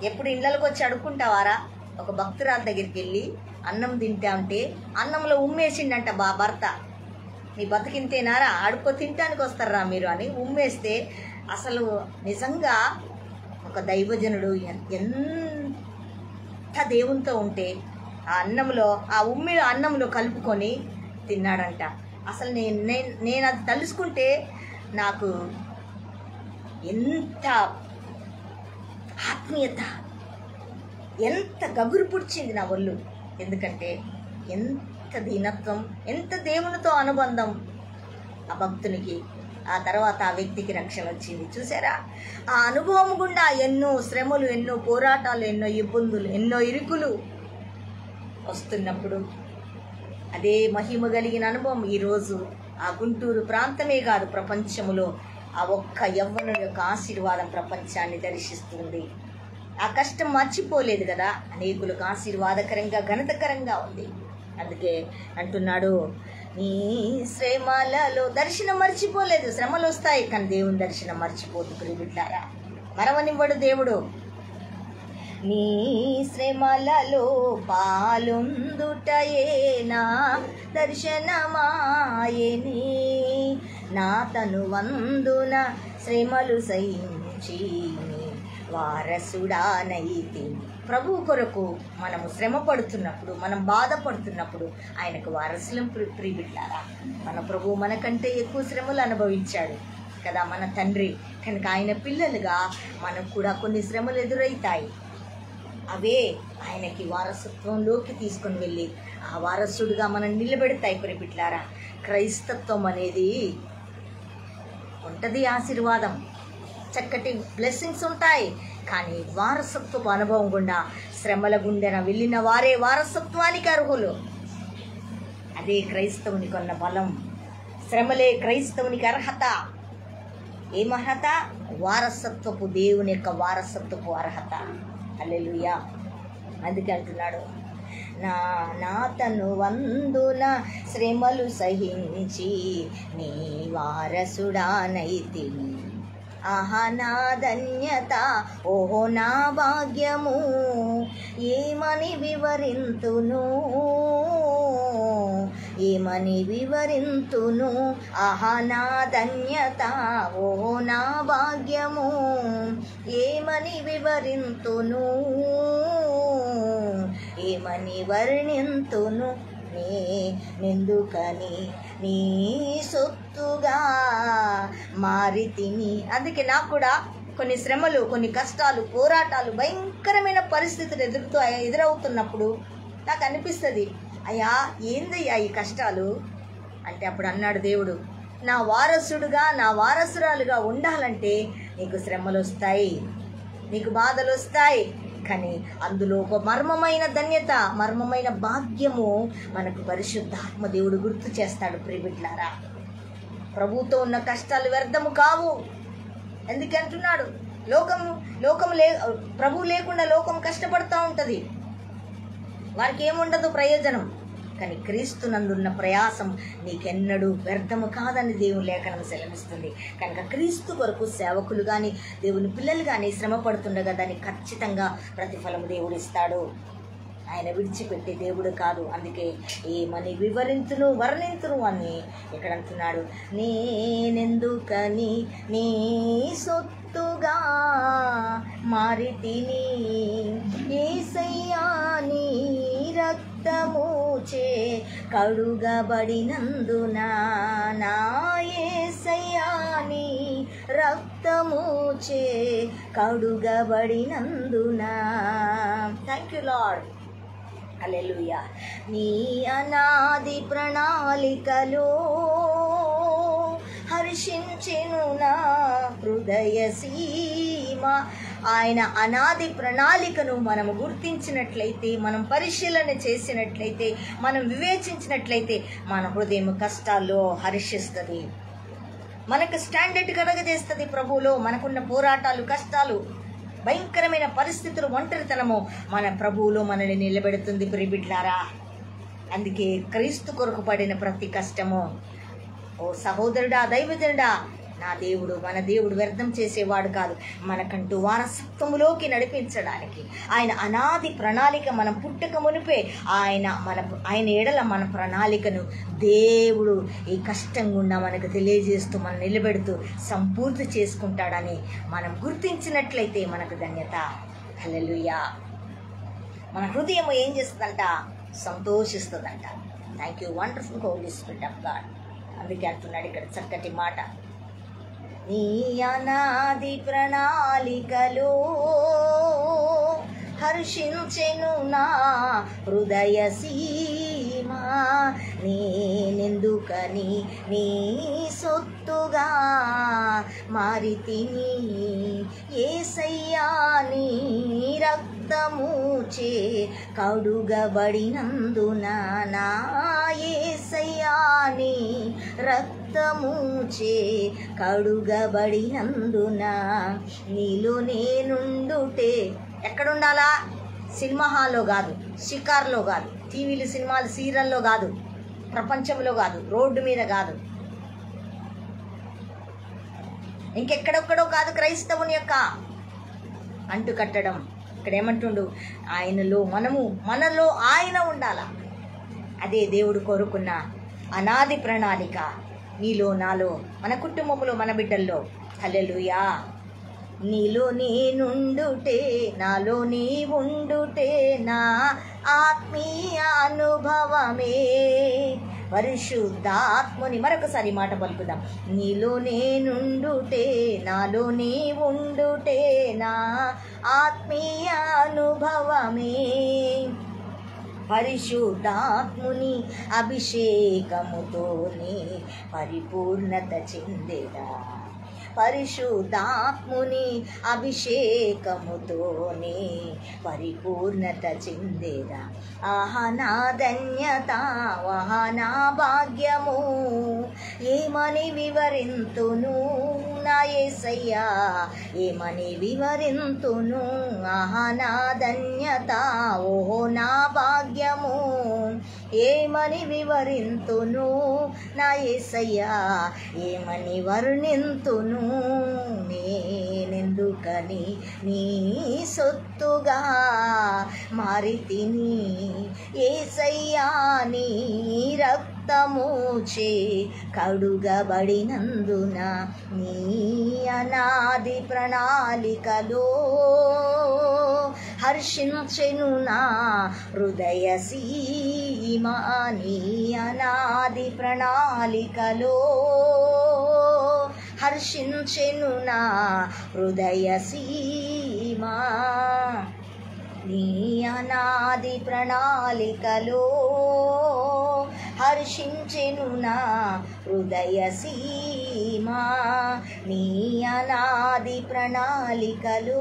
[SPEAKER 1] ఎప్పుడు ఇళ్ళకి వచ్చి అడుక్కుంటావారా? ఒక భక్తురాల దగ్గరికి వెళ్ళి అన్నం తింటా ఉంటే అన్నంలో ఉమ్మేసిండంట భర్త. నీ బతికింతేనారా, అడుక్కో తింటానికి వస్తారా మీరు అని ఉమ్మేస్తే, అసలు నిజంగా ఒక దైవజనుడు ఎంత దేవునితో ఉంటే ఆ అన్నంలో ఆ అన్నంలో కలుపుకొని తిన్నాడంట. అసలు నేను అది తలుసుకుంటే నాకు ఎంత ఆత్మీయత, ఎంత గగురు పుడిచింది నా ఒళ్ళు. ఎందుకంటే ఎంత దీనత్వం, ఎంత దేవునితో అనుబంధం ఆ భక్తునికి. ఆ తర్వాత ఆ వ్యక్తికి రక్షణ వచ్చింది. చూసారా, ఆ అనుభవం గుండా ఎన్నో శ్రమలు, ఎన్నో పోరాటాలు, ఎన్నో ఇబ్బందులు, ఎన్నో ఇరుకులు వస్తున్నప్పుడు అదే మహిమ కలిగిన అనుభవం ఈరోజు ఆ గుంటూరు ప్రాంతమే కాదు, ప్రపంచములో ఆ ఒక్క యవ్వనుడి యొక్క ఆశీర్వాదం ప్రపంచాన్ని దర్శిస్తుంది. ఆ కష్టం మర్చిపోలేదు కదా, అనేకులకు ఆశీర్వాదకరంగా, ఘనతకరంగా ఉంది. అందుకే అంటున్నాడు, నీ శ్రమలలో దర్శనం మర్చిపోలేదు. శ్రమలు వస్తాయి కానీ దేవుని దర్శనం మర్చిపోదు. ప్రియబిడ్డలారా, మరవనివ్వడు దేవుడు. నీ శ్రమలలో పాలొందుటయే నా దర్శనమాయని, నా తను వందున శ్రమలు సహించి వారసుడానైతి. ప్రభు కొరకు మనము శ్రమ పడుతున్నప్పుడు, మనం బాధపడుతున్నప్పుడు ఆయనకు వారసులం. ప్రియబిడ్డలారా, మన ప్రభు మనకంటే ఎక్కువ శ్రమలు అనుభవించాడు కదా, మన తండ్రి. కనుక ఆయన పిల్లలుగా మనకు కూడా కొన్ని శ్రమలు ఎదురవుతాయి. అవే ఆయనకి వారసత్వంలోకి తీసుకొని వెళ్ళి ఆ వారసుడిగా మనం నిలబెడతాయి. ప్రియబిడ్డలారా, క్రైస్తత్వం అనేది ఉంటుంది, ఆశీర్వాదం, చక్కటి బ్లెస్సింగ్స్ ఉంటాయి. కానీ వారసత్వపు అనుభవం గుండా, శ్రమల గుండెన వెళ్ళిన వారే వారసత్వానికి అర్హులు. అదే క్రైస్తవునికి ఉన్న బలం. శ్రమలే క్రైస్తవునికి అర్హత. ఏం అర్హత? వారసత్వపు, దేవుని యొక్క వారసత్వపు అర్హత. హల్లెలూయా. అందుకే అంటున్నాడు, నా తను వందున శ్రమలు సహించి నీ వారసుడానైతిని. ఆహా నా ధన్యత, ఓహో నా భాగ్యము, ఏమని వివరింతును, ఏమని వివరింతును. ఆహా నా ధన్యత, ఓహో నా భాగ్యము, ఏమని వివరింతును, ఏమని వర్ణింతును. నేనెందుకని నీ సొత్తుగా మారితిని. అందుకే నాకు కూడా కొన్ని శ్రమలు, కొన్ని కష్టాలు, పోరాటాలు, భయంకరమైన పరిస్థితులు ఎదురవుతున్నప్పుడు నాకు అనిపిస్తుంది, అయ్యా ఏందయ్యా ఈ కష్టాలు అంటే. అప్పుడు అన్నాడు దేవుడు, నా వారసుడుగా, నా వారసురాలుగా ఉండాలంటే నీకు శ్రమలు వస్తాయి, నీకు బాధలు వస్తాయి. కానీ అందులో ఒక మర్మమైన ధన్యత, మర్మమైన భాగ్యము మనకు పరిశుద్ధాత్మ దేవుడు గుర్తు చేస్తాడు. ప్రియబిడ్డలారా, ప్రభుతో ఉన్న కష్టాలు వ్యర్థము కావు. ఎందుకంటున్నాడు, ప్రభు లేకుండా లోకం కష్టపడుతూ ఉంటుంది, వారికి ఏముండదు ప్రయోజనం. కానీ క్రీస్తు నందున్న ప్రయాసం నీకెన్నడూ వ్యర్థము కాదని దేవుని లేఖనం సెలవిస్తుంది. కనుక క్రీస్తు కొరకు సేవకులు కానీ, దేవుని పిల్లలు కానీ శ్రమ పడుతుండగా దానికి ఖచ్చితంగా ప్రతిఫలము దేవుడు ఇస్తాడు. ఆయన విడిచిపెట్టే దేవుడు కాదు. అందుకే ఏమని వివరింతును, వర్ణింతును అని ఇక్కడ అంటున్నాడు. నేనెందుకని నీ సొత్తుగా మారితిని, యేసయ్యా నీ రక్తముచే కడుగబడినందున, నా యేసయ్యా నీ రక్తముచే కడుగబడినందున. Thank you Lord. హల్లెలూయా. నీ అనాది ప్రణాళికలో హర్షించెను నా హృదయ సీమ. ఆయన అనాది ప్రణాళికను మనము గుర్తించినట్లయితే, మనం పరిశీలన చేసినట్లయితే, మనం వివేచించినట్లయితే మన హృదయం కష్టాల్లో హర్షిస్తుంది, మనకు స్టాండర్డ్ కలగజేస్తుంది. ప్రభువులో మనకున్న పోరాటాలు, కష్టాలు, భయంకరమైన పరిస్థితులు, ఒంటరితనము మన ప్రభువులో మనల్ని నిలబెడుతుంది. ప్రియబిడ్డలారా, అందుకే క్రీస్తు కొరకు పడిన ప్రతి కష్టము, ఓ సహోదరుడా, దైవజనుడా, నా దేవుడు, మన దేవుడు వ్యర్థం చేసేవాడు కాదు. మనకంటూ వారసత్వములోకి నడిపించడానికి ఆయన అనాది ప్రణాళిక మనం పుట్టక మునిపే ఆయన ఎడల మన ప్రణాళికను దేవుడు ఈ కష్టం గుండా మనకు తెలియజేస్తూ మనం నిలబెడుతూ సంపూర్తి చేసుకుంటాడని మనం గుర్తించినట్లయితే మనకు ధన్యత. హల్లెలూయా. మన హృదయం ఏం చేస్తుందంట? సంతోషిస్తుందంట. Thank you wonderful Holy Spirit of God. అందుకే అంటున్నాడు ఇక్కడ చక్కటి మాట, నీ అనాది ప్రణాళికలో హర్షించెను నా హృదయ సీమ, నేనెందుకని నీ సొత్తుగా మారితిని, యేసయ్యా నీ రక్తముచే కడుగబడినందున, నా యేసయ్యా నీ రక్తముచే కడుగబడినందున, నీలో నేనుండుటే. ఎక్కడుండాలా? సినిమా హాల్లో కాదు, షికార్లో కాదు, టీవీలు సినిమాలు సీరియల్లో కాదు, ప్రపంచంలో కాదు, రోడ్డు మీద కాదు, ఇంకెక్కడొక్కడో కాదు. క్రైస్తవుని యొక్క అంటు కట్టడం. ఇక్కడ ఏమంటుండు? ఆయనలో మనలో ఆయన ఉండాలా. అదే దేవుడు కోరుకున్న అనాది ప్రణాళిక నీలో, నాలో, మన కుటుంబంలో, మన బిడ్డల్లో. హల్లెలూయా. నీలో నేనుండుటే, నాలో నీ ఉండుటే నా ఆత్మీయ అనుభవమే. పరిశుద్ధాత్ముని మరొకసారి మాట పలుకుదాం. నీలో నేనుండుటే, నాలో నీ ఉండుటే నా ఆత్మీయ అనుభవమే. పరిశుద్ధాత్ముని అభిషేకముతోనే పరిపూర్ణత చెందేదా. పరిశుద్ధాత్ముని అభిషేకముతోనే పరిపూర్ణత చెందేదా. ఆహా నా ధన్యత, ఆహా నా భాగ్యము, ఏమని వివరింతును నా యేసయ్యా, ఏమని వివరింతును. ఆహా నా ధన్యత, ఓహో నా భాగ్యము, ఏమని వివరింతును నా యేసయ్యా, ఏమని వర్ణింతును. నేనెందుకని నీ సొత్తుగా మారితిని, యేసయ్యా నీ రక్తముచే కడుగబడినందున, నీ అనాది ప్రణాళికలో హర్షించెను నా హృదయ సీమ. నీ అనాది ప్రణాళికలో హర్షించెను నా హృదయ సీమ. నీ అనాది ప్రణాళికలో హర్షించెను నా హృదయ సీమ. నీ అనాది ప్రణాళికలో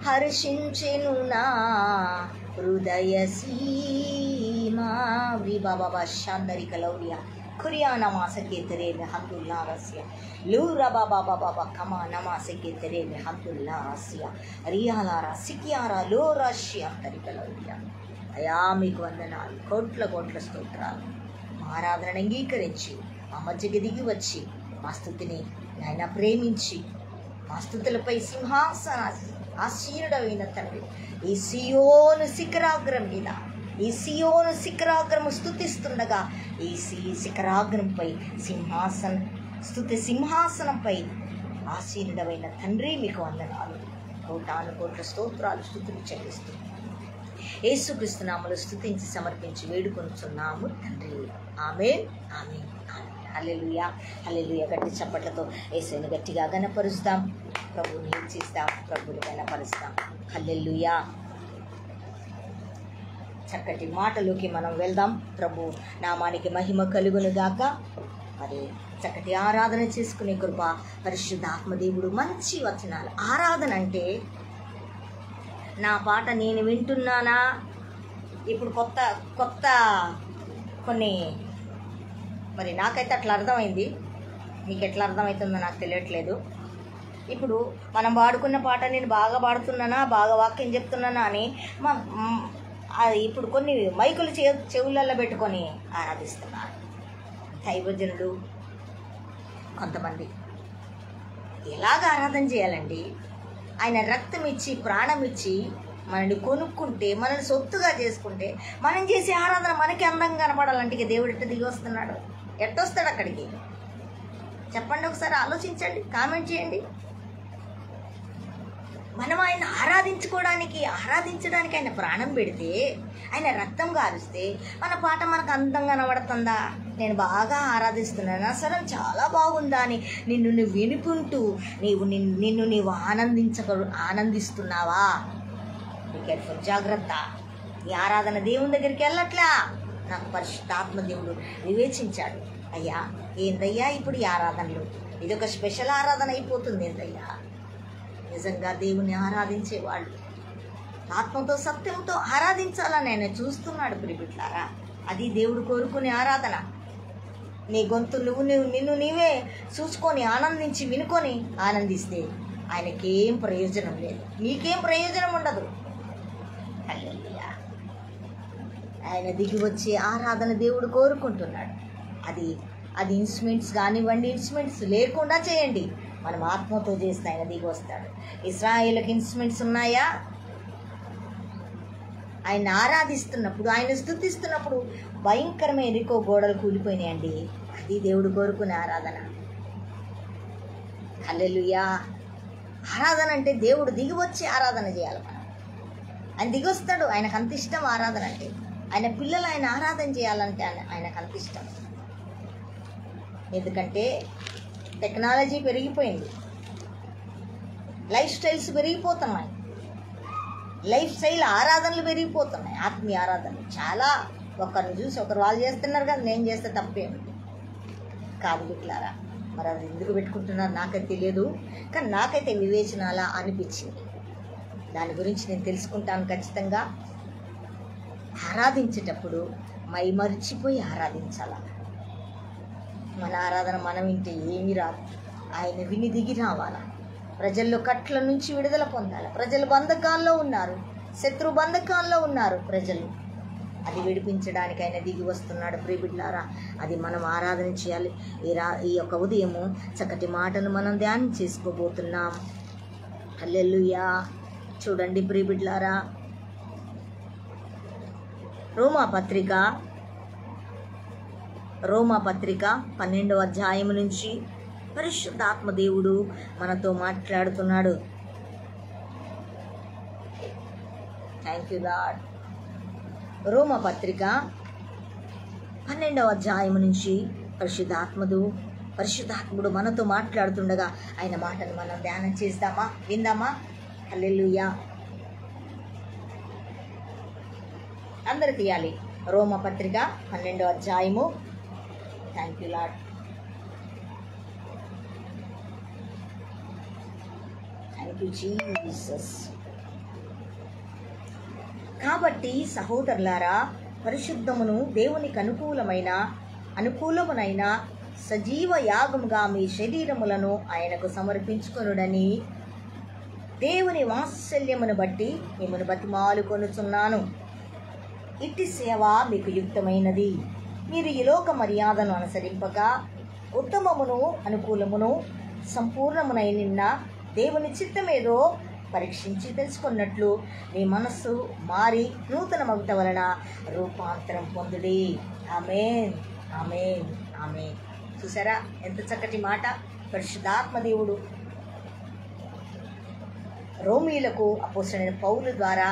[SPEAKER 1] హర్షించెను నా హృదయ సీమ. బాబా శాందరిక లౌర్య కురియా నమాసకే తెరే హంతుల్లా రస్య లూరా బాబా బాబా కమా నమాసకే తెరే హంతుల్లా రస్య రియాలారా సికియారా లో రష్య అంతరిక లౌర్య. అయా మీకు వందనాలు, కోట్ల కోట్ల స్తోత్రాలు. మా ఆరాధనను అంగీకరించి మా మధ్యకి దిగి వచ్చి మా స్తుతిని ఆయన ప్రేమించి మా స్తుతులపై సింహాసన ఆశీనుడైన తండ్రి, ఈ సియోను శిఖరాగ్రం మీద, ఈ సియోను శిఖరాగ్రము స్తుతిస్తుండగా ఈ శిఖరాగ్రంపై స్తుతి సింహాసనంపై ఆశీనుడమైన తండ్రి మీకు వందనాలు, కోటాను కోట్ల స్తోత్రాలు స్తుతులు చెల్లిస్తూ యేసుక్రీస్తు నామములో స్తుతించి సమర్పించి వేడుకొనుచున్నాము తండ్రి. ఆమేన్, ఆమేన్, ఆమేన్. హల్లెలూయా, హల్లెలూయా. గట్టి చప్పట్లతో యేసుని గట్టిగా ఘనపరుస్తాం, ప్రభువుని హెచ్చిస్తాం, ప్రభువుని ఘనపరుస్తాం. హల్లెలూయా. చక్కటి మాటలోకి మనం వెళ్దాం. ప్రభు నామానికి మహిమ కలుగును గాక. మరి చక్కటి ఆరాధన చేసుకునే కృప పరిశుద్ధాత్మదేవుడు మంచి వచనాలు. ఆరాధన అంటే నా పాట నేను వింటున్నానా, ఇప్పుడు కొత్త కొత్త కొన్ని, మరి నాకైతే అట్లా అర్థమైంది, మీకు ఎట్లా అర్థమవుతుందో నాకు తెలియట్లేదు. ఇప్పుడు మనం పాడుకున్న పాట నేను బాగా పాడుతున్నానా, బాగా వాక్యం చెప్తున్నానా అని అది ఇప్పుడు కొన్ని మైకులు చెవులలో పెట్టుకొని ఆరాధిస్తున్నారు దైవజనులు. కొంతమంది ఎలాగ ఆరాధన చేయాలండి? ఆయన రక్తం ఇచ్చి ప్రాణం ఇచ్చి మనల్ని కొనుక్కుంటే, మనల్ని సొత్తుగా చేసుకుంటే, మనం చేసే ఆరాధన మనకి అందంగా కనపడాలంటే ఇక దేవుడు ఎట్ట దిగి వస్తున్నాడు? ఎట్టొస్తాడు అక్కడికి? చెప్పండి, ఒకసారి ఆలోచించండి, కామెంట్ చేయండి. మనం ఆయన ఆరాధించడానికి ఆయన ప్రాణం పెడితే, ఆయన రక్తం కారుస్తే మన పాట మనకు అందంగా కనబడుతుందా? నేను బాగా ఆరాధిస్తున్నాను, నా స్వరం చాలా బాగుందా అని నిన్ను నువ్వు వినుకుంటూ నిన్ను నీవు ఆనందిస్తున్నావా? కేర్ఫుల్, జాగ్రత్త. ఈ ఆరాధన దేవుని దగ్గరికి వెళ్ళట్లా. నాకు పరిశుద్ధాత్మ దేవుడు వివేచించాడు. అయ్యా, ఏందయ్యా ఇప్పుడు ఈ ఆరాధనలు? ఇదొక స్పెషల్ ఆరాధన అయిపోతుంది ఏందయ్యా? నిజంగా దేవుని ఆరాధించేవాళ్ళు ఆత్మతో సత్యంతో ఆరాధించాలని ఆయన చూస్తున్నాడు ప్రియబిడ్డలారా. అది దేవుడు కోరుకునే ఆరాధన. నీ గొంతు నిన్ను నీవే చూసుకొని ఆనందించి వినుకొని ఆనందిస్తే ఆయనకేం ప్రయోజనం లేదు, నీకేం ప్రయోజనం ఉండదు. హల్లెలూయా. ఆయన దిగి వచ్చే ఆరాధన దేవుడు కోరుకుంటున్నాడు. అది ఇన్స్ట్రుమెంట్స్ కానివ్వండి, ఇన్స్ట్రుమెంట్స్ లేకుండా చేయండి. మనం ఆత్మతో చేస్తే ఆయన దిగి వస్తాడు. ఇశ్రాయేలుకి ఇన్స్ట్రుమెంట్స్ ఉన్నాయా? ఆయన ఆరాధిస్తున్నప్పుడు, ఆయన స్తుతిస్తున్నప్పుడు భయంకరమైన ఎరికో గోడలు కూలిపోయినాయండి. అది దేవుడు కోరుకునే ఆరాధన. హల్లెలూయా. ఆరాధన అంటే దేవుడు దిగి వచ్చి ఆరాధన చేయాలి. మనం ఆయన దిగి వస్తాడు. ఆయనకు అంత ఇష్టం ఆరాధన అంటే. ఆయన పిల్లలు ఆయన ఆరాధన చేయాలంటే ఆయనకు అంత ఇష్టం. ఎందుకంటే టెక్నాలజీ పెరిగిపోయింది, లైఫ్ స్టైల్స్ పెరిగిపోతున్నాయి, లైఫ్ స్టైల్ ఆరాధనలు పెరిగిపోతున్నాయి. ఆత్మీయ ఆరాధనలు చాలా, ఒకరిని చూసి ఒకరు వాళ్ళు చేస్తున్నారు కదా, నేను చేస్తే తప్పేమి కాదు బిడ్డలారా. మరి అది ఎందుకు పెట్టుకుంటున్నారు నాకైతే తెలియదు, కానీ నాకైతే వివేచన అలా అనిపించింది. దాని గురించి నేను తెలుసుకుంటాను ఖచ్చితంగా. ఆరాధించేటప్పుడు మర్చిపోయి ఆరాధించాల. మన ఆరాధన మనం వింటే ఏమీ రాదు, ఆయన విని దిగి రావాలా. ప్రజల్లో కట్ల నుంచి విడుదల పొందాలి. ప్రజలు బంధకాల్లో ఉన్నారు, శత్రు బంధకాల్లో ఉన్నారు ప్రజలు. అది విడిపించడానికి ఆయన దిగి వస్తున్నాడు ప్రియబిడ్డలారా. అది మనం ఆరాధన చేయాలి. ఈ యొక్క ఉదయము చక్కటి మాటను మనం ధ్యానం చేసుకోబోతున్నాం. హల్లెలూయా. చూడండి ప్రియబిడ్డలారా, రోమాపత్రిక 12వ అధ్యాయం నుంచి పరిశుద్ధాత్మ దేవుడు మనతో మాట్లాడుతున్నాడు. Thank you lord. రోమాపత్రిక 12వ అధ్యాయం నుంచి పరిశుద్ధాత్ముడు మనతో మాట్లాడుతుండగా ఆయన మాటను మనం ధ్యానం చేద్దామా, విందామా? హల్లెలూయా. అందరు తీయాలి. రోమాపత్రిక 12వ అధ్యాయము. Thank you lord. Thank you Jesus. కాబట్టి సహోదరులారా, పరిశుద్ధమును దేవునికి అనుకూలమునైన సజీవ యాగముగా మీ శరీరములను ఆయనకు సమర్పించుకొనుడని దేవుని వాత్సల్యమును బట్టి మిమ్మల్ని బతిమాలుకొనుచున్నాను. ఇట్టి సేవ మీకు యుక్తమైనది. మీరు ఈ లోక మర్యాదను అనుసరింపక ఉత్తమమును అనుకూలమును సంపూర్ణమునైన దేవుని చిత్తమేదో పరీక్షించి తెలుసుకున్నట్లు మీ మనస్సు మారి నూతన మగుట వలన రూపాంతరం పొందుడి. ఆమేన్, ఆమేన్, ఆమేన్. చూసారా ఎంత చక్కటి మాట. పరిశుద్ధాత్మ దేవుడు రోమీయులకు అపోస్తలుడైన పౌలు ద్వారా,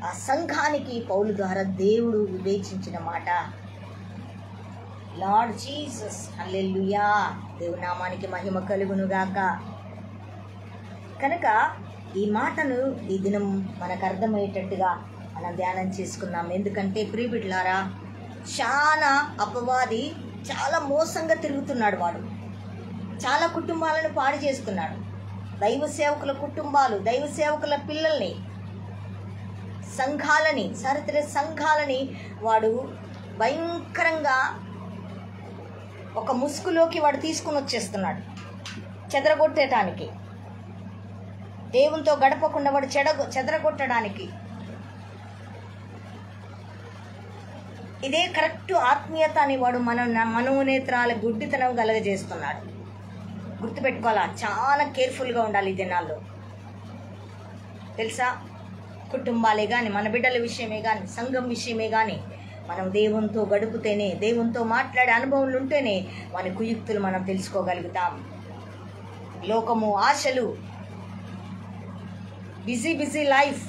[SPEAKER 1] ఆ సంఘానికి పౌలు ద్వారా దేవుడు వివేచించిన మాట. Lord Jesus. హల్లెలూయా. దేవుని నామానికి మహిమ కలుగునుగాక. కనుక ఈ మాటను ఈ దినం మనకు అర్థమయ్యేటట్టుగా మనం ధ్యానం చేసుకున్నాం. ఎందుకంటే ప్రియబిడ్డలారా, చాలా అపవాది చాలా మోసంగా తిరుగుతున్నాడు. వాడు చాలా కుటుంబాలను పాడు చేస్తున్నాడు. దైవ సేవకుల కుటుంబాలు, దైవ సేవకుల పిల్లల్ని, సంఘాలని, సరితర సంఘాలని వాడు భయంకరంగా ఒక ముసుగులోకి వాడు తీసుకుని వచ్చేస్తున్నాడు చెదరగొట్టడానికి. దేవునితో గడపకుండా వాడు చెదరగొట్టడానికి. ఇదే కరెక్ట్ ఆత్మీయత అనేవాడు మనోనేత్రాల గుడ్డితనం కలగజేస్తున్నాడు. గుర్తుపెట్టుకోవాలా, చాలా కేర్ఫుల్గా ఉండాలి ఈ దినాల్లో. తెలుసా, కుటుంబాలే కానీ, మన బిడ్డల విషయమే కానీ, సంఘం విషయమే కానీ మనం దేవునితో గడుపుతేనే, దేవునితో మాట్లాడే అనుభవాలు ఉంటేనే మన కుయుక్తులు మనం తెలుసుకోగలుగుతాం. లోకము, ఆశలు, బిజీ లైఫ్,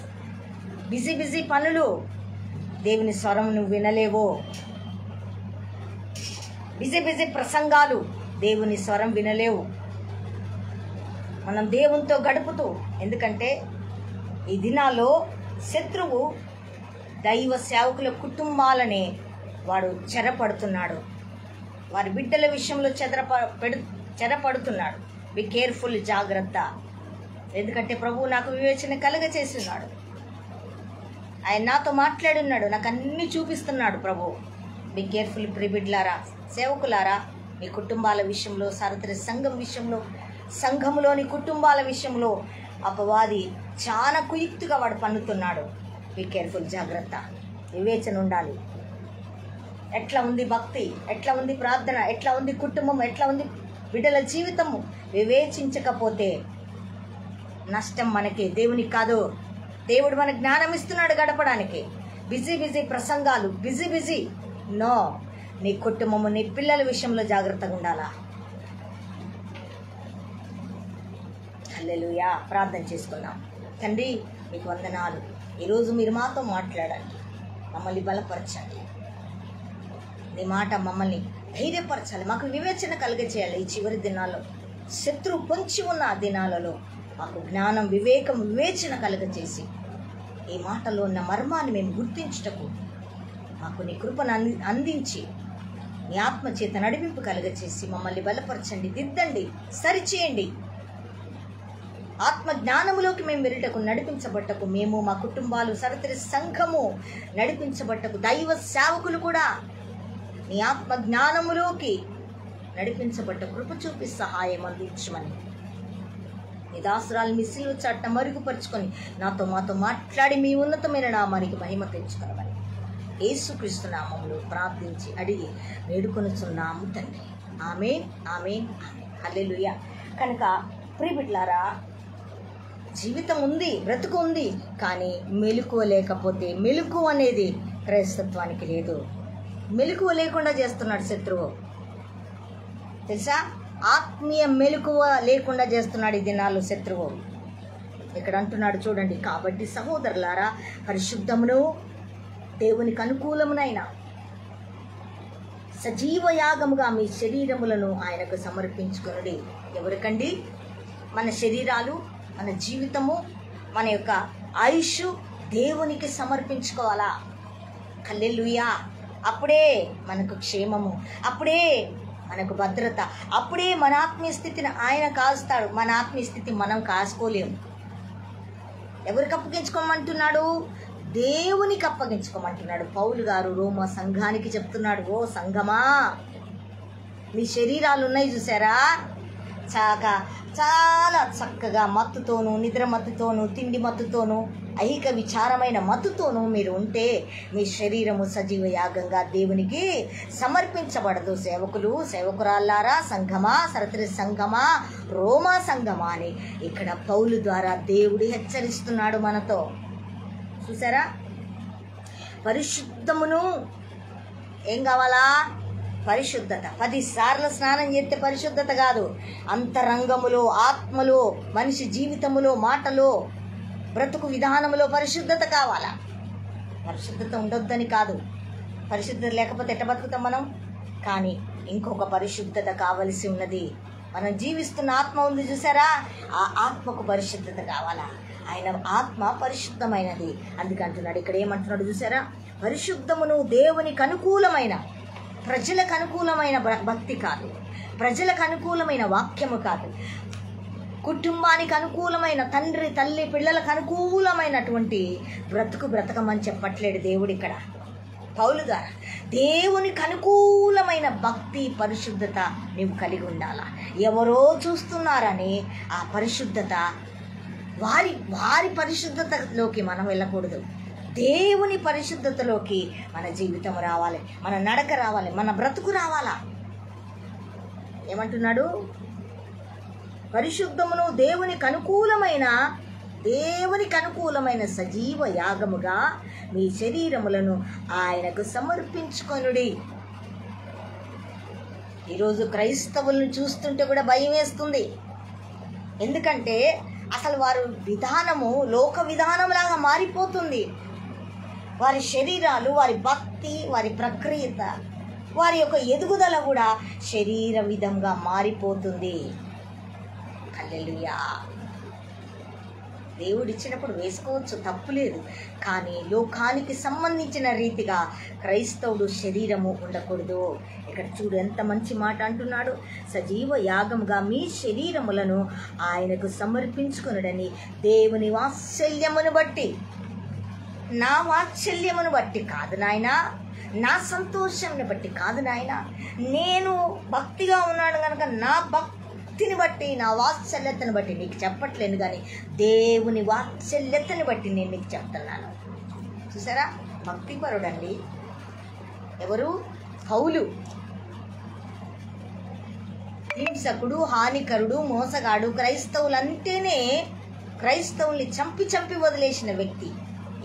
[SPEAKER 1] బిజీ పనులు, దేవుని స్వరం నువ్వు వినలేవో. బిజీ ప్రసంగాలు, దేవుని స్వరం వినలేవు. మనం దేవునితో గడుపుతూ, ఎందుకంటే ఈ దినాల్లో శత్రువు దైవ సేవకుల కుటుంబాలనే వాడు చెరపడుతున్నాడు. వారి బిడ్డల విషయంలో చెరపడుతున్నాడు. బి కేర్ఫుల్, జాగ్రత్త. ఎందుకంటే ప్రభువు నాకు వివేచన కలుగచేస్తున్నాడు. ఆయన నాతో మాట్లాడున్నాడు, నాకు అన్నీ చూపిస్తున్నాడు ప్రభువు. బి కేర్ఫుల్ ప్రిబిడ్లారా, సేవకులారా, మీ కుటుంబాల విషయంలో, సార్వత్రిక సంఘం విషయంలో, సంఘంలోని కుటుంబాల విషయంలో అపవాది చాలా కుయుక్తిగా వాడు పన్నుతున్నాడు. బి కేర్ఫుల్, జాగ్రత్త, వివేచన ఉండాలి. ఎట్లా ఉంది భక్తి, ఎట్లా ఉంది ప్రార్థన, ఎట్లా ఉంది కుటుంబం, ఎట్లా ఉంది బిడ్డల జీవితము, వివేచించకపోతే నష్టం మనకే, దేవునికి కాదు. దేవుడు మనకు జ్ఞానం ఇస్తున్నాడు గడపడానికి. బిజీ ప్రసంగాలు, బిజీ నో. నీ కుటుంబము, నీ పిల్లల విషయంలో జాగ్రత్తగా ఉండాలా. హల్లెలూయా. ప్రార్థన చేసుకున్నాం. తండ్రి, మీకు వందనాలు. ఈరోజు మీరు మాతో మాట్లాడండి, మమ్మల్ని బలపరచండి. నీ మాట మమ్మల్ని ధైర్యపరచాలి, మాకు వివేచన కలిగజేయాలి. ఈ చివరి దినాల్లో, శత్రువు పొంచి ఉన్న ఆ దినాలలో మాకు జ్ఞానం, వివేకం, వివేచన కలుగజేసి ఈ మాటలో ఉన్న మర్మాన్ని మేము గుర్తించుటకు మాకు నీ కృపను అందించి నీ ఆత్మచేత నడిపింపు కలుగజేసి మమ్మల్ని బలపరచండి, దిద్దండి, సరిచేయండి. ఆత్మ జ్ఞానములోకి మేము వెరుటకు, నడిపించబట్టకు, మేము, మా కుటుంబాలు, సరతరి సంఘము నడిపించబట్టకు, దైవ సేవకులు కూడా నీ ఆత్మ జ్ఞానములోకి నడిపించబట్ట కృప చూపి సహాయం అందించమని నీ దాసురాలు మీ సిలువ చాటున మరుగుపరుచుకొని మాతో మాట్లాడి మీ ఉన్నతమైన నామానికి మహిమ తెచ్చుకొనమని యేసుక్రీస్తు నామములో ప్రార్థించి అడిగి వేడుకొనుచున్నాము తండ్రి. ఆమేన్, ఆమేన్, ఆమేన్. హల్లెలూయా. కనుక ప్రియబిడ్డలారా, జీవితం ఉంది, బ్రతుకు ఉంది, కానీ మెలకువ లేకపోతే, మెలకువ అనేది క్రైస్తత్వానికి లేదు. మెలకువ లేకుండా చేస్తున్నాడు శత్రువు. తెలుసా, ఆత్మీయ మెలకువ లేకుండా చేస్తున్నాడు ఈ దినాల్లో శత్రువు. ఇక్కడ అంటున్నాడు చూడండి, కాబట్టి సహోదరులారా, పరిశుద్ధమును దేవునికి అనుకూలమునైన సజీవ యాగముగా మీ శరీరములను ఆయనకు సమర్పించుకొనుడి. ఎవరికండి? మన శరీరాలు, మన జీవితము, మన యొక్క ఆయుష్ దేవునికి సమర్పించుకోవాలా. హల్లెలూయా. అప్పుడే మనకు క్షేమము, అప్పుడే మనకు భద్రత, అప్పుడే మన ఆత్మీయ స్థితిని ఆయన కాస్తాడు. మన ఆత్మీయ స్థితి మనం కాసుకోలేము. ఎవరికి అప్పగించుకోమంటున్నాడు? దేవునికి అప్పగించుకోమంటున్నాడు. పౌలు గారు రోమా సంఘానికి చెప్తున్నాడు, ఓ సంఘమా, మీ శరీరాలు ఉన్నాయి చూసారా, చాలా చక్కగా మత్తుతోనూ, నిద్ర మత్తుతోనూ, తిండి మత్తుతోనూ, ఐహిక విచారమైన మత్తుతోనూ మీరు ఉంటే మీ శరీరము సజీవ యాగంగా దేవునికి సమర్పించబడదు. సేవకులు, సేవకురాళ్ళారా, సంఘమా, సరతరి సంఘమా, రోమా సంఘమా అని ఇక్కడ పౌలు ద్వారా దేవుడు హెచ్చరిస్తున్నాడు మనతో. చూసారా, పరిశుద్ధమును ఏం కావాలా? పరిశుద్ధత. 10 సార్లు స్నానం చేస్తే పరిశుద్ధత కాదు. అంతరంగములో, ఆత్మలో, మనిషి జీవితములో, మాటలో, బ్రతుకు విధానంలో పరిశుద్ధత కావాలా. పరిశుద్ధత ఉండొద్దని కాదు, పరిశుద్ధత లేకపోతే ఎట్ట బతుకుతాం మనం. కానీ ఇంకొక పరిశుద్ధత కావలసి ఉన్నది. మనం జీవిస్తున్న ఆత్మ ఉంది చూసారా, ఆ ఆత్మకు పరిశుద్ధత కావాలా. ఆయన ఆత్మ పరిశుద్ధమైనది. అందుకంటున్నాడు ఇక్కడ, ఏమంటున్నాడు చూసారా, పరిశుద్ధమును దేవునికి అనుకూలమైన, ప్రజలకు అనుకూలమైన భక్తి కాదు, ప్రజలకు అనుకూలమైన వాక్యము కాదు, కుటుంబానికి అనుకూలమైన, తండ్రి తల్లి పిల్లలకు అనుకూలమైనటువంటి బ్రతకమని చెప్పట్లేడు దేవుడు ఇక్కడ పౌలు ద్వారా. దేవునికి అనుకూలమైన భక్తి, పరిశుద్ధత నీవు కలిగి ఉండాలా. ఎవరో చూస్తున్నారని ఆ పరిశుద్ధత, వారి పరిశుద్ధతలోకి మనం వెళ్ళకూడదు. దేవుని పరిశుద్ధతలోకి మన జీవితం రావాలి, మన నడక రావాలి, మన బ్రతుకు రావాలా. ఏమంటున్నాడు? పరిశుద్ధమును దేవునికి అనుకూలమైన సజీవ యాగముగా మీ శరీరములను ఆయనకు సమర్పించుకొనుడి. ఈరోజు క్రైస్తవులను చూస్తుంటే కూడా భయం వేస్తుంది. ఎందుకంటే అసలు వారి విధానము లోక విధానంలాగా మారిపోతుంది. వారి శరీరాలు, వారి భక్తి, వారి ప్రక్రియ, వారి యొక్క ఎదుగుదల కూడా శరీర విధంగా మారిపోతుంది. హల్లెలూయా. దేవుడు ఇచ్చినప్పుడు వేసుకోవచ్చు, తప్పులేదు. కానీ లోకానికి సంబంధించిన రీతిగా క్రైస్తవుడు శరీరము ఉండకూడదు. ఇక్కడ చూడు ఎంత మంచి మాట అంటున్నాడు. సజీవ యాగముగా మీ శరీరములను ఆయనకు సమర్పించుకొనుడని దేవుని వాత్సల్యమును బట్టి, నా వాత్సల్యమును బట్టి కాదు నాయనా, నా సంతోషంని బట్టి కాదు నాయనా, నేను భక్తిగా ఉన్నాను కనుక నా భక్తిని బట్టి, నా వాత్సల్యతను బట్టి నీకు చెప్పట్లేను, కానీ దేవుని వాత్సల్యతని బట్టి నేను నీకు చెప్తున్నాను. చూసారా, భక్తిపరుడండి. ఎవరు? పౌలు. హింసకుడు, హానికరుడు, మోసగాడు, క్రైస్తవుల్ని చంపి వదిలేసిన వ్యక్తి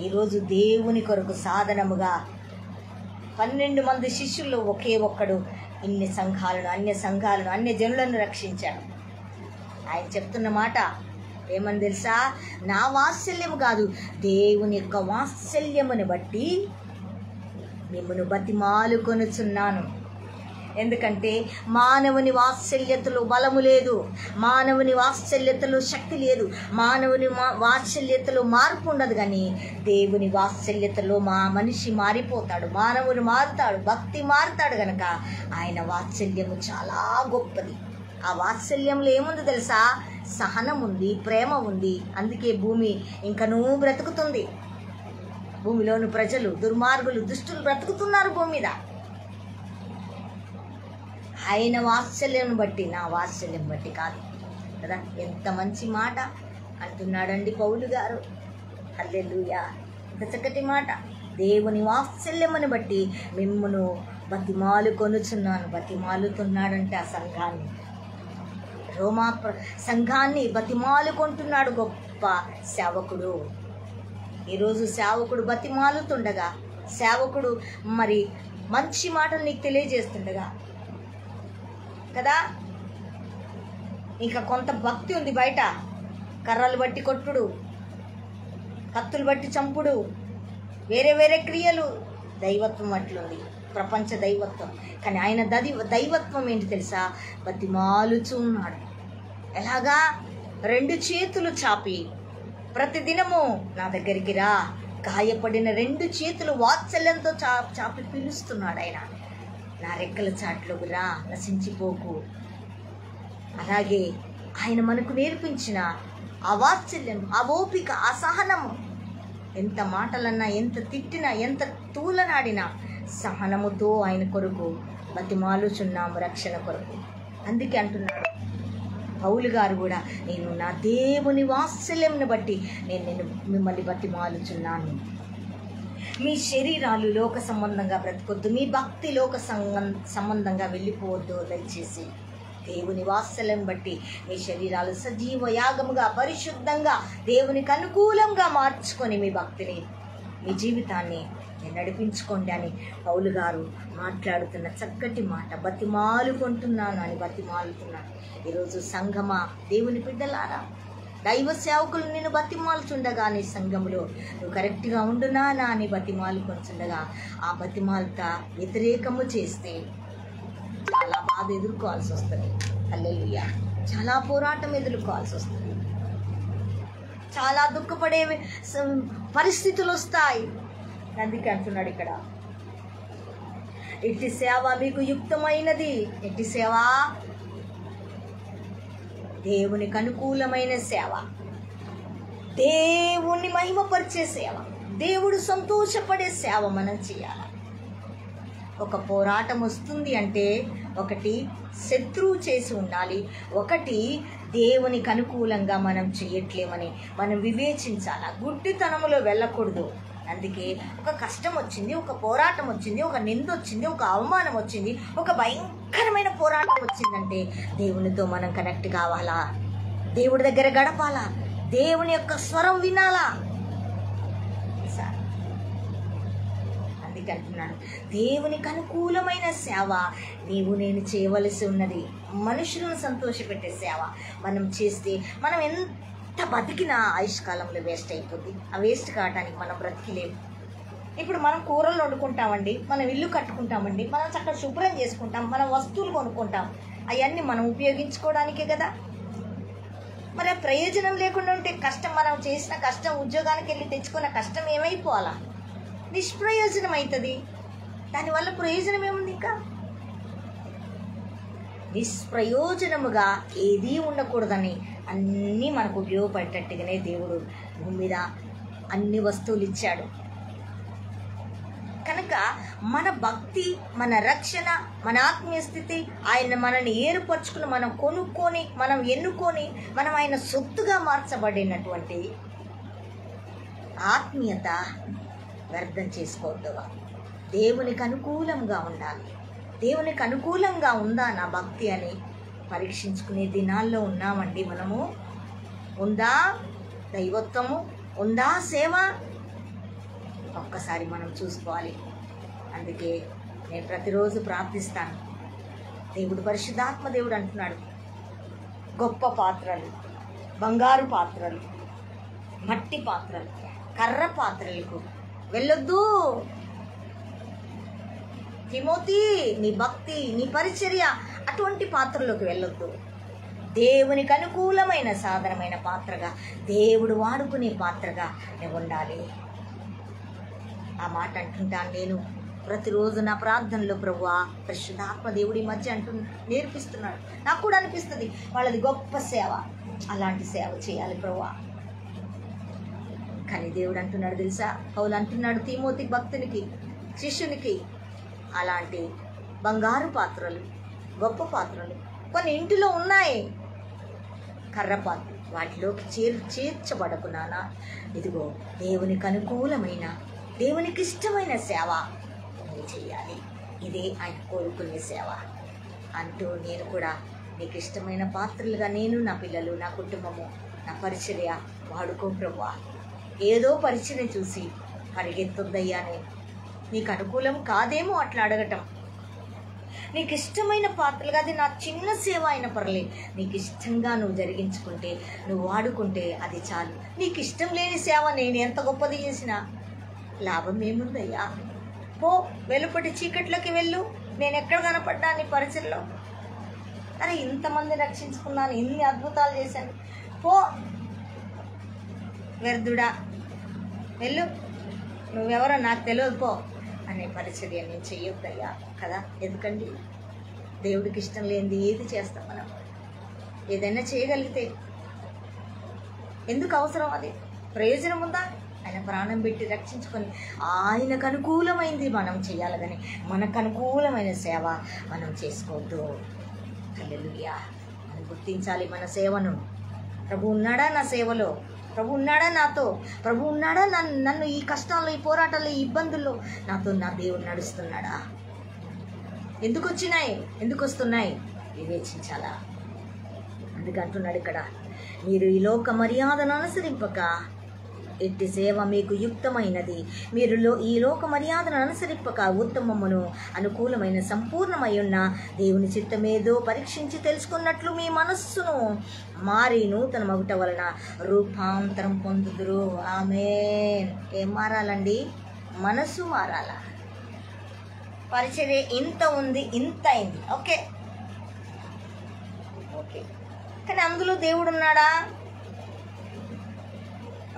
[SPEAKER 1] ఈరోజు దేవుని కొరకు సాధనముగా 12 మంది శిష్యుల్లో ఒకే ఒక్కడు ఇన్ని సంఘాలను, అన్య జనులను రక్షించాడు. ఆయన చెప్తున్న మాట ఏమని తెలుసా? నా వాత్సల్యము కాదు, దేవుని యొక్క వాత్సల్యమును బట్టి మిమ్మను బతిమాలు కొనుచున్నాను. ఎందుకంటే మానవుని వాత్సల్యతలో బలము లేదు, మానవుని వాత్సల్యతలో శక్తి లేదు, మానవుని వాత్సల్యతలో మార్పు ఉండదు. కానీ దేవుని వాత్సల్యతలో మనిషి మారిపోతాడు, మానవుని మారుతాడు, భక్తి మారుతాడు. గనక ఆయన వాత్సల్యము చాలా గొప్పది. ఆ వాత్సల్యంలో ఏముంది తెలుసా? సహనం ఉంది, ప్రేమ ఉంది. అందుకే భూమి ఇంకనూ బ్రతుకుతుంది. భూమిలోని ప్రజలు, దుర్మార్గులు, దుష్టులు బ్రతుకుతున్నారు భూమి మీద. ఆయన వాత్సల్యం బట్టి, నా వాత్సల్యం బట్టి కాదు కదా. ఎంత మంచి మాట అంటున్నాడండి పౌలు గారు. హల్లెలూయా. ఎంత చక్కటి మాట. దేవుని వాత్సల్యమును బట్టి మిమ్మును బతిమాలు కొనుచున్నాను. బతిమాలుతున్నాడంటే ఆ సంఘాన్ని, రోమా సంఘాన్ని బతిమాలు కొంటున్నాడు గొప్ప సేవకుడు. ఈరోజు సేవకుడు బతిమాలుతుండగా, సేవకుడు మరి మంచి మాటలు నీకు తెలియజేస్తుండగా కదా. ఇంకా కొంత భక్తి ఉంది బయట, కర్రలు బట్టి కొట్టుడు, కత్తులు బట్టి చంపుడు, వేరే క్రియలు. దైవత్వం అట్లుంది, ప్రపంచ దైవత్వం. కానీ ఆయన దైవత్వం ఏంటి తెలుసా? బతిమాలుచు ఉన్నాడు. ఎలాగా? 2 చేతులు చాపి ప్రతిదినము నా దగ్గరికి రా. గాయపడిన 2 చేతులు వాత్సల్యంతో చాపి పిలుస్తున్నాడు ఆయన. నా రెక్కల చాట్లోకి రా, నశించిపోకు. అలాగే ఆయన మనకు నేర్పించిన ఆ వాత్సల్యం, ఆ ఓపిక, ఆ సహనము. ఎంత మాటలన్నా, ఎంత తిట్టినా, ఎంత తూలనాడినా సహనముతో ఆయన కొరకు బతిమాలుచున్నాము, రక్షణ కొరకు. అందుకే అంటున్నాడు పౌలు గారు కూడా, నేను నా దేవుని వాత్సల్యంను బట్టి నేను మిమ్మల్ని బతిమాలుచున్నాను. మీ శరీరాలు లోక సంబంధంగా బ్రతకొద్దు, మీ భక్తి లోక సంబంధంగా వెళ్ళిపోవద్దు. దయచేసి దేవుని వాత్సల్యం బట్టి మీ శరీరాలు సజీవ యాగముగా, పరిశుద్ధంగా, దేవునికి అనుకూలంగా మార్చుకొని మీ భక్తిని, మీ జీవితాన్ని నడిపించుకోండి అని పౌలు గారు మాట్లాడుతున్న చక్కటి మాట. బతిమాలుకుంటున్నాను అని బతిమాలుతున్నాను. ఈరోజు సంఘమా, దేవుని బిడ్డలారా, దైవ సేవకులు నిన్ను బతిమాలుచుండగా, నీ సంఘములో నువ్వు కరెక్ట్గా ఉండునా అని బతిమాలుకొంచుండగా, ఆ బతిమాలత వ్యతిరేకము చేస్తే చాలా బాధ ఎదుర్కోవాల్సి వస్తుంది. హల్లెలూయా. చాలా పోరాటం ఎదుర్కోవాల్సి వస్తుంది, చాలా దుఃఖపడే పరిస్థితులు వస్తాయి. అందుకే అంటున్నాడు ఇక్కడ, ఇట్టి సేవ మీకు యుక్తమైనది. ఎట్టి సేవ? దేవునికి అనుకూలమైన సేవ, దేవుణ్ణి మహిమపరిచే సేవ, దేవుడు సంతోషపడే సేవ మనం చేయాలి. ఒక పోరాటం వస్తుంది అంటే ఒకటి శత్రువు చేసి ఉండాలి, ఒకటి దేవునికి అనుకూలంగా మనం చేయట్లేమని మనం వివేచించాలి. గుడ్డితనములో వెళ్ళకూడదు. అందుకే ఒక కష్టం వచ్చింది, ఒక పోరాటం వచ్చింది, ఒక నింద వచ్చింది, ఒక అవమానం వచ్చింది, ఒక భయంకరమైన పోరాటం వచ్చిందంటే దేవునితో మనం కనెక్ట్ కావాలా, దేవుడి దగ్గర గడపాలా, దేవుని యొక్క స్వరం వినాలా. అందుకే అంటున్నాడు, దేవునికి అనుకూలమైన సేవ నీవు నేను చేయవలసి ఉన్నది. మనుషులను సంతోషపెట్టే సేవ మనం చేస్తే మనం ఎంత బతికినా ఆయుష్కాలంలో వేస్ట్ అయిపోద్ది. ఆ వేస్ట్ కావటానికి మనం బ్రతికిలేము. ఇప్పుడు మనం కూరలు వండుకుంటామండి, మనం ఇల్లు కట్టుకుంటామండి, మనం చక్కగా శుభ్రం చేసుకుంటాం, మన వస్తువులు కొనుక్కుంటాం, అవన్నీ మనం ఉపయోగించుకోవడానికే కదా. మరి ఆ ప్రయోజనం లేకుండా ఉంటే కష్టం, మనం చేసిన కష్టం, ఉద్యోగానికి వెళ్ళి తెచ్చుకున్న కష్టం ఏమైపోవాలా? నిష్ప్రయోజనం అవుతుంది. దానివల్ల ప్రయోజనం ఏముంది? ఇంకా నిష్ప్రయోజనముగా ఏదీ ఉండకూడదని అన్నీ మనకు ఉపయోగపడేటట్టుగానే దేవుడు భూమి మీద అన్ని వస్తువులు ఇచ్చాడు. కనుక మన భక్తి, మన రక్షణ, మన ఆత్మీయ స్థితి, ఆయన మనల్ని ఏర్పరచుకుని మనం కొనుక్కొని, మనం ఎన్నుకొని, మనం ఆయన సొత్తుగా మార్చబడినటువంటి ఆత్మీయత వ్యర్థం చేసుకోవద్దు. దేవునికి అనుకూలంగా ఉండాలి. దేవునికి అనుకూలంగా ఉందా నా భక్తి అని పరీక్షించుకునే దినాల్లో ఉన్నామండి మనము. ఉందా దైవత్వము, ఉందా సేవ? ఒక్కసారి మనం చూసుకోవాలి. అందుకే నేను ప్రతిరోజు ప్రార్థిస్తాను. దేవుడు, పరిశుద్ధాత్మ దేవుడు అంటున్నాడు, గొప్ప పాత్రలు, బంగారు పాత్రలు, మట్టి పాత్రలు, కర్ర పాత్రలకు వెళ్ళొద్దు. తిమోతి, నీ భక్తి, నీ పరిచర్య అటువంటి పాత్రలోకి వెళ్ళొద్దు. దేవునికి అనుకూలమైన సాధనమైన పాత్రగా, దేవుడు వాడుకునే పాత్రగా నువ్వు ఉండాలి. ఆ మాట అంటుంటాను నేను ప్రతిరోజు నా ప్రార్థనలో. ప్రభువా, పరిశుద్ధాత్మ దేవుడి మధ్య నేర్పిస్తున్నాడు. నాకు కూడా అనిపిస్తుంది వాళ్ళది గొప్ప సేవ, అలాంటి సేవ చేయాలి ప్రభువా. కానీ దేవుడు అంటున్నాడు తెలుసా, పౌలు అంటున్నాడు తిమోతి భక్తునికి, శిష్యునికి, అలాంటి బంగారు పాత్రలు, గొప్ప పాత్రలు కొన్ని ఇంటిలో ఉన్నాయి, కర్ర పాత్రలు, వాటిలోకి చేర్చబడకు నానా. ఇదిగో దేవునికి అనుకూలమైన, దేవునికి ఇష్టమైన సేవ నువ్వు చేయాలి. ఇదే ఆయన కోరుకునే సేవ అంటూ నేను కూడా నీకు ఇష్టమైన పాత్రలుగా నేను, నా పిల్లలు, నా కుటుంబము, నా పరిచర్య వాడుకో ప్రభువా. ఏదో పరిచయం చూసి పరిగెత్తుద్దయ్యానే, నీకు అనుకూలం కాదేమో అట్లా అడగటం. నీకు ఇష్టమైన పాత్రలుగా, అది నా చిన్న సేవ అయిన పర్లేదు, నీకు ఇష్టంగా నువ్వు జరిగించుకుంటే, నువ్వు వాడుకుంటే అది చాలు. నీకు ఇష్టం లేని సేవ నేను ఎంత గొప్పది చేసినా లాభం ఏముందయ్యా? పో, వెలుపటి చీకట్లోకి వెళ్ళు. నేను ఎక్కడ కనపడ్డా నీ పరిచయలో? అరే, ఇంతమంది రక్షించుకున్నాను, ఇన్ని అద్భుతాలు చేశాను, పో వ్యర్థుడా, వెళ్ళు, నువ్వెవరో నాకు తెలియదు పో అనే పరిచర్య నేను చెయ్యొద్దయ్యా కదా. ఎందుకండి దేవుడికి ఇష్టం లేనిది ఏది చేస్తాం మనం? ఏదైనా చేయగలిగితే ఎందుకు అవసరం? అది ప్రయోజనం ఉందా? ఆయన ప్రాణం పెట్టి రక్షించుకొని ఆయనకు అనుకూలమైంది మనం చేయాలి, కానీ మనకు అనుకూలమైన సేవ మనం చేసుకోవద్దు. హల్లెలూయా. మనం గుర్తించాలి మన సేవను. ప్రభు ఉన్నాడా నా సేవలో? ప్రభు ఉన్నాడా నాతో? ప్రభు ఉన్నాడా నన్ను ఈ కష్టాల్లో, ఈ పోరాటాల్లో, ఈ ఇబ్బందుల్లో నాతో నా దేవుడు నడుస్తున్నాడా? ఎందుకు వచ్చినాయి, ఎందుకు వస్తున్నాయి వివేచించాలా. అందుకంటున్నాడు ఇక్కడ, మీరు ఈ లోక మర్యాదను అనుసరింపక ఎట్టి సేవ మీకు యుక్తమైనది. మీరు ఈ లోక మర్యాదను అనుసరింపక ఉత్తమమును అనుకూలమైన సంపూర్ణమై ఉన్న దేవుని చిత్తమేదో పరీక్షించి తెలుసుకున్నట్లు మీ మనస్సును మారి నూతన మగుట వలన రూపాంతరం పొందుదురు. ఆమేన్. ఏం మారాలండి? మనసు మారాలా. పరిచర్య ఇంత ఉంది, ఇంత అయింది, ఓకే, కానీ అందులో దేవుడు ఉన్నాడా?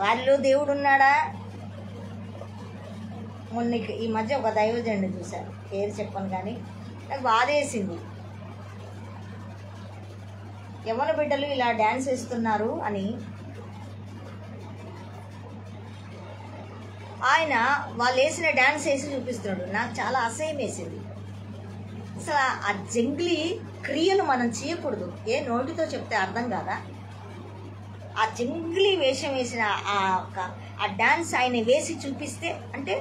[SPEAKER 1] వాళ్ళు దేవుడు ఉన్నాడా? మొన్న ఈ మధ్య ఒక దైవజనుడిని చూశాను, పేరు చెప్పను కానీ నాకు బాధేసింది. యవ్వన బిడ్డలు ఇలా డ్యాన్స్ వేస్తున్నారు అని ఆయన వాళ్ళు వేసిన డ్యాన్స్ వేసి చూపిస్తున్నాడు. నాకు చాలా అసహ్యం వేసింది. అసలు ఆ జంగ్లీ క్రియలు మనం చేయకూడదు. ఏ నోటితో చెప్తే అర్థం కాదా? ఆ జంగిలీ వేషం వేసిన ఆ డాన్స్ ఆయన వేసి చూపిస్తే అంటే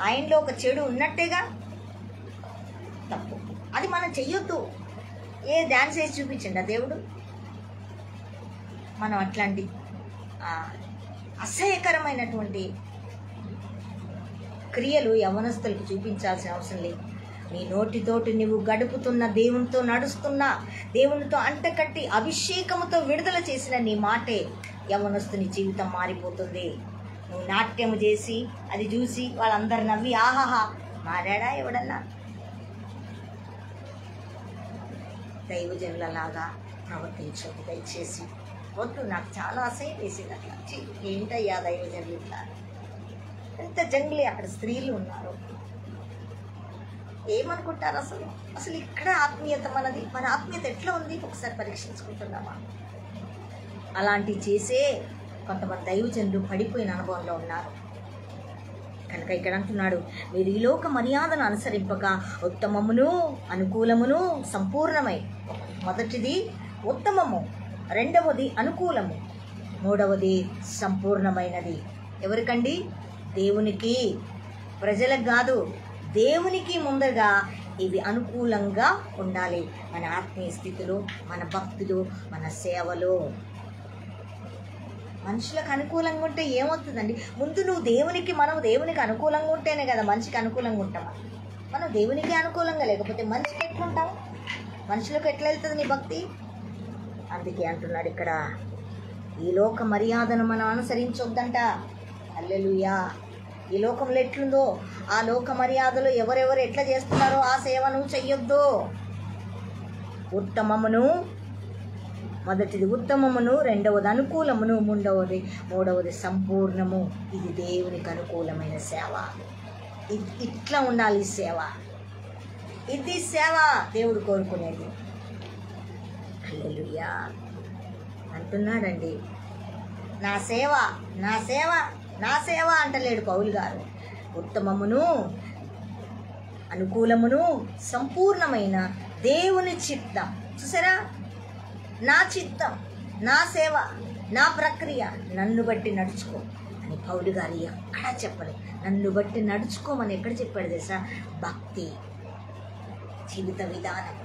[SPEAKER 1] ఆయనలో ఒక చెడు ఉన్నట్టేగా. తప్పు, అది మనం చెయ్యొద్దు. ఏ డాన్స్ వేసి చూపించండి ఆ దేవుడు? మనం అట్లాంటి అసహ్యకరమైనటువంటి క్రియలు యవ్వనస్తులకు చూపించాల్సిన అవసరం లేదు. నీ నోటితోటి నువ్వు గడుపుతున్న, దేవునితో నడుస్తున్నా, దేవునితో అంటకట్టి అభిషేకముతో విడుదల చేసిన నీ మాటే యవ్వనస్తుని జీవితం మారిపోతుంది. నువ్వు నాట్యము చేసి అది చూసి వాళ్ళందరు నవ్వి ఆహాహా మారాడా ఎవడన్నా? దైవజనులలాగా ప్రవర్తించదు దయచేసి. వద్దు, నాకు చాలా అసహ్యం వేసింది అట్లా. ఏంటయ్యా దైవజనులు ఇట్లా, ఎంత జంగిలీ, అక్కడ స్త్రీలు ఉన్నారు, ఏమనుకుంటారు అసలు? అసలు ఇక్కడ ఆత్మీయత మనది, మన ఆత్మీయత ఎట్లా ఉంది ఒకసారి పరీక్షించుకుంటున్నామా? అలాంటివి చేసే కొంతమంది దైవజనులు పడిపోయిన అనుభవంలో ఉన్నారు. కనుక ఇక్కడ అంటున్నాడు, మీరు ఈ లోక మర్యాదను అనుసరింపక ఉత్తమమును అనుకూలమును సంపూర్ణమై, మొదటిది ఉత్తమము, రెండవది అనుకూలము, మూడవది సంపూర్ణమైనది. ఎవరికండి? దేవునికి, ప్రజలకు కాదు, దేవునికి ముందుగా ఇవి అనుకూలంగా ఉండాలి. మన ఆత్మీయ స్థితిలో, మన భక్తిలో, మన సేవలో. మనుషులకు అనుకూలంగా ఉంటే ఏమవుతుందండి? ముందు మనం దేవునికి అనుకూలంగా ఉంటేనే కదా మనిషికి అనుకూలంగా ఉంటాం. మనం దేవునికి అనుకూలంగా లేకపోతే మనిషికి ఎట్లుంటాం? మనుషులకు ఎట్లా వెళ్తుంది నీ భక్తి? అందుకే అంటున్నాడు ఇక్కడ, ఈ లోక మర్యాదను మనం అనుసరించొద్దంట. హల్లెలూయా. ఈ లోకంలో ఎట్లుందో ఆ లోక మర్యాదలు ఎవరెవరు ఎట్లా చేస్తున్నారో ఆ సేవ నువ్వు చెయ్యొద్దు. ఉత్తమమును, మొదటిది ఉత్తమమును, రెండవది అనుకూలమును, మూడవది సంపూర్ణము. ఇది దేవునికి అనుకూలమైన సేవ. ఇట్లా ఉండాలి ఈ సేవ. ఇది సేవ దేవుడు కోరుకునేది. హల్లెలూయా అంటున్నాడండి. నా సేవ, నా సేవ, నా సేవ అంటలేడు పౌలు గారు. ఉత్తమమును, అనుకూలమును, సంపూర్ణమైన దేవుని చిత్తం. చూసారా? నా చిత్తం, నా సేవ, నా ప్రక్రియ, నన్ను బట్టి నడుచుకో అని పౌలు గారు ఎక్కడా చెప్పలేదు. నన్ను బట్టి నడుచుకోమని ఎక్కడ చెప్పాడు తెలుసా? భక్తి, జీవిత విధానం,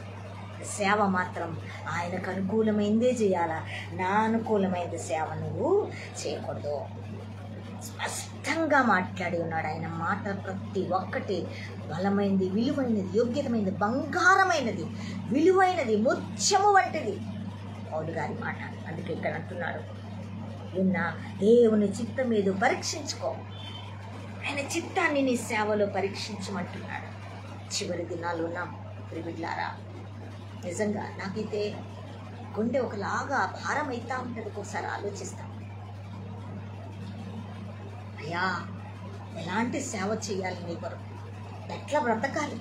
[SPEAKER 1] సేవ మాత్రం ఆయనకు అనుకూలమైందే చేయాలా. నా అనుకూలమైనది సేవ నువ్వు చేయకూడదు. స్పష్టంగా మాట్లాడి ఉన్నాడు ఆయన. మాట ప్రతి ఒక్కటి బలమైనది, విలువైనది, యోగ్యతమైనది, బంగారమైనది, విలువైనది, ముత్యము వంటిది పౌలు గారి మాట. అందుకే ఇక్కడ అంటున్నాడు, నిన్న దేవుని చిత్తం మీద పరీక్షించుకో. ఆయన చిత్తాన్ని నీ సేవలో పరీక్షించమంటున్నాడు. చివరి దినాలు ఉన్నాం ప్రియులారా. నిజంగా నాకైతే గుండె ఒకలాగా భారం అవుతా ఉంటుంది. ఒకసారి ఆలోచిస్తాం, అయ్యా ఎలాంటి సేవ చేయాలి, నీ కొరకు ఎట్లా బ్రతకాలి,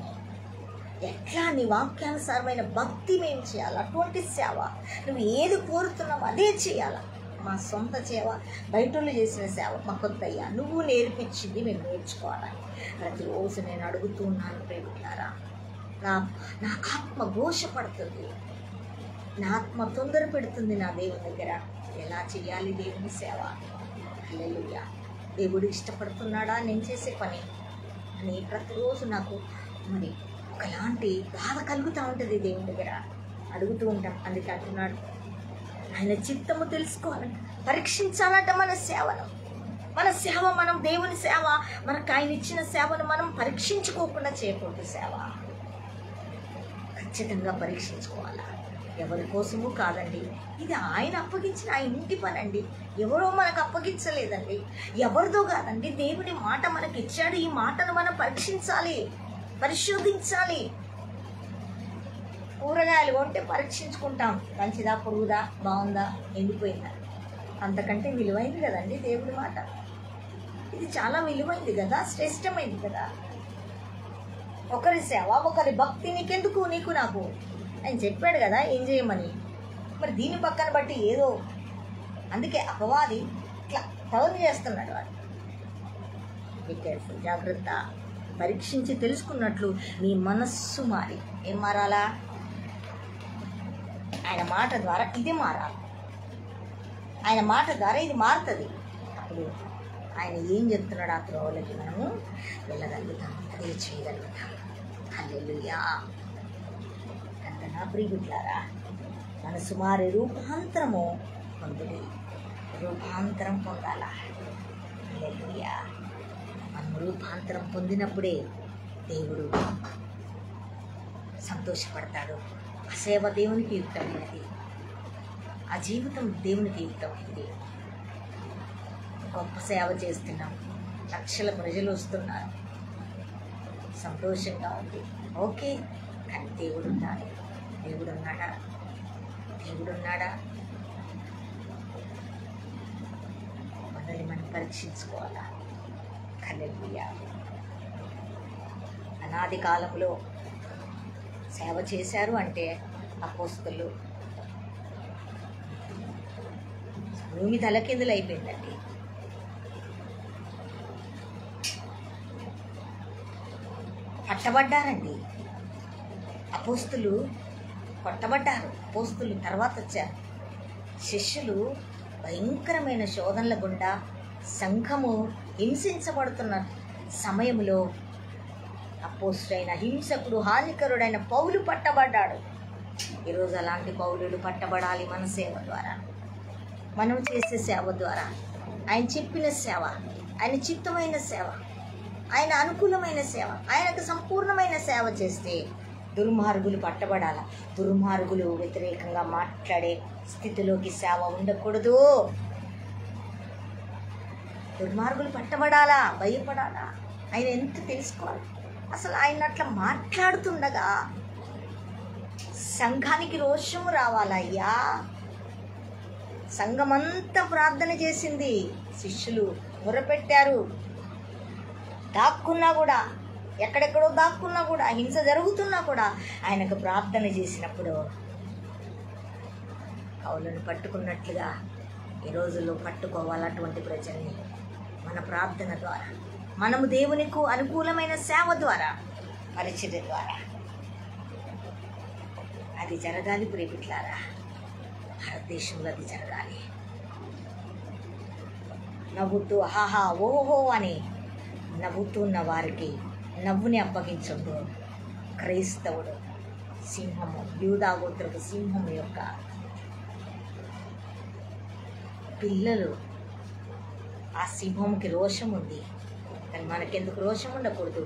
[SPEAKER 1] ఎట్లా నీ వాక్యానుసారమైన భక్తి మేము చేయాలి. అటువంటి సేవ నువ్వు ఏది కోరుతున్నావు అదే చేయాలా. మా సొంత సేవ, బయటోళ్ళు చేసిన సేవ మాకొద్దయ్యా, నువ్వు నేర్పించింది మేము నేర్చుకోవాలని ప్రతిరోజు నేను అడుగుతూ ఉన్నాను ప్రేమికులారా. నా ఆత్మ ఘోషపడుతుంది, నా ఆత్మ తొందర పెడుతుంది నా దేవుని దగ్గర. ఎలా చేయాలి దేవుని సేవ? హల్లెలూయా. దేవుడు ఇష్టపడుతున్నాడా నేను చేసే పని అని ప్రతిరోజు నాకు మరి ఒకలాంటి బాధ కలుగుతూ ఉంటుంది. దేవుని దగ్గర అడుగుతూ ఉంటాం. అందుకే అంటున్నాడు, ఆయన చిత్తము తెలుసుకోవాలంట, పరీక్షించాలంట మన సేవను. మన సేవ, మనం దేవుని సేవ, మనకు ఆయన ఇచ్చిన సేవను మనం పరీక్షించుకోకుండా చేయకూడదు. సేవ ఖచ్చితంగా పరీక్షించుకోవాలా. ఎవరి కోసమూ కాదండి, ఇది ఆయన అప్పగించిన ఆయన ఇంటి పని అండి. ఎవరో మనకు అప్పగించలేదండి, ఎవరిదో కాదండి. దేవుని మాట మనకి ఇచ్చాడు. ఈ మాటను మనం పరీక్షించాలి, పరిశోధించాలి. కూరగాయలు కొంటే పరీక్షించుకుంటాం, మంచిదా, పొరుగుదా, బాగుందా, ఎండిపోయిందా. అంతకంటే విలువైంది కదండి దేవుడి మాట. ఇది చాలా విలువైంది కదా, శ్రేష్టమైంది కదా. ఒకరి సేవ, ఒకరి భక్తి నీకెందుకు, నీకు నాకు ఆయన చెప్పాడు కదా ఏం చేయమని. మరి దీని పక్కన బట్టి ఏదో, అందుకే అపవాది ఇట్లా టర్న్ చేస్తున్నాడు. వాడు బీ కేర్ఫుల్, జాగ్రత్త. పరీక్షించి తెలుసుకున్నట్లు నీ మనస్సు మారి, ఏం మారాలా? ఆయన మాట ద్వారా ఇది మారాలి. ఆయన మాట ద్వారా ఇది మారుతుంది. అప్పుడు ఆయన ఏం చెప్తున్నాడు ఆ త్రోవలకి మనము వెళ్ళగలుగుతాం, అదే చేయగలుగుతాం. హల్లెలూయా. కనుక నా ప్రియబిడ్డలారా, మనసు మారే రూపాంతరము పొందుడి, రూపాంతరం పొందాలా. హల్లెలూయా. మనం రూపాంతరం పొందినప్పుడే దేవుడు సంతోషపడతాడు. ఆ సేవ దేవునికి యుక్తమైనది, ఆ జీవితం దేవునికి యుక్తమైనది. గొప్ప సేవ చేస్తున్నాం, లక్షల ప్రజలు వస్తున్నారు, సంతోషంగా ఉంది, ఓకే. కానీ దేవుడు ఉన్నాడు, దేవుడు ఉన్నాడా? దేవుడు ఉన్నాడా? మనల్ని మనం పరీక్షించుకోవాలా. హల్లెలూయా. అనాది కాలంలో సేవ చేశారు అంటే అపోస్తలులు, భూమి తలకిందులు అయిపోయిందండి. పట్టబడ్డారండి అపోస్తులు, కొట్టబడ్డారు అపోస్తులు. తర్వాత వచ్చారు శిష్యులు. భయంకరమైన శోధనల గుండా సంఘము హింసించబడుతున్న సమయంలో అపోస్తుడైన హింసకుడు, హానికరుడైన పౌలు పట్టబడ్డాడు. ఈరోజు అలాంటి పౌలులు పట్టబడాలి మన సేవ ద్వారా, మనం చేసే సేవ ద్వారా. ఆయన చెప్పిన సేవ, ఆయన చిత్తమైన సేవ, ఆయన అనుకూలమైన సేవ, ఆయనకు సంపూర్ణమైన సేవ చేస్తే దుర్మార్గులు పట్టబడాల. దుర్మార్గులు వ్యతిరేకంగా మాట్లాడే స్థితిలోకి సేవ ఉండకూడదు. దుర్మార్గులు పట్టబడాలా, భయపడాలా. ఆయన ఎంత తెలుసుకోవాలి. అసలు ఆయన అట్లా మాట్లాడుతుండగా సంఘానికి రోషము రావాలయ్యా. సంఘమంతా ప్రార్థన చేసింది, శిష్యులు మొరపెట్టారు. దాక్కున్నా కూడా, ఎక్కడెక్కడో దాక్కున్నా కూడా, హింస జరుగుతున్నా కూడా ఆయనకు ప్రార్థన చేసినప్పుడు కౌలను పట్టుకున్నట్లుగా ఈ రోజుల్లో పట్టుకోవాలి అటువంటి ప్రజల్ని. మన ప్రార్థన ద్వారా, మనము దేవునికి అనుకూలమైన సేవ ద్వారా, పరిచర్య ద్వారా అది జరగాలి. ప్రియబిడ్డలారా, భారతదేశంలో అది జరగాలి. నవ్వుతూ హాహా ఓహో అని నవ్వుతున్న వారికి నవ్వుని అప్పగించొద్దు. క్రైస్తవుడు సింహము, యూదా గోత్రపు సింహం యొక్క పిల్లలు. ఆ సింహంకి రోషం ఉంది, కానీ మనకెందుకు రోషం ఉండకూడదు?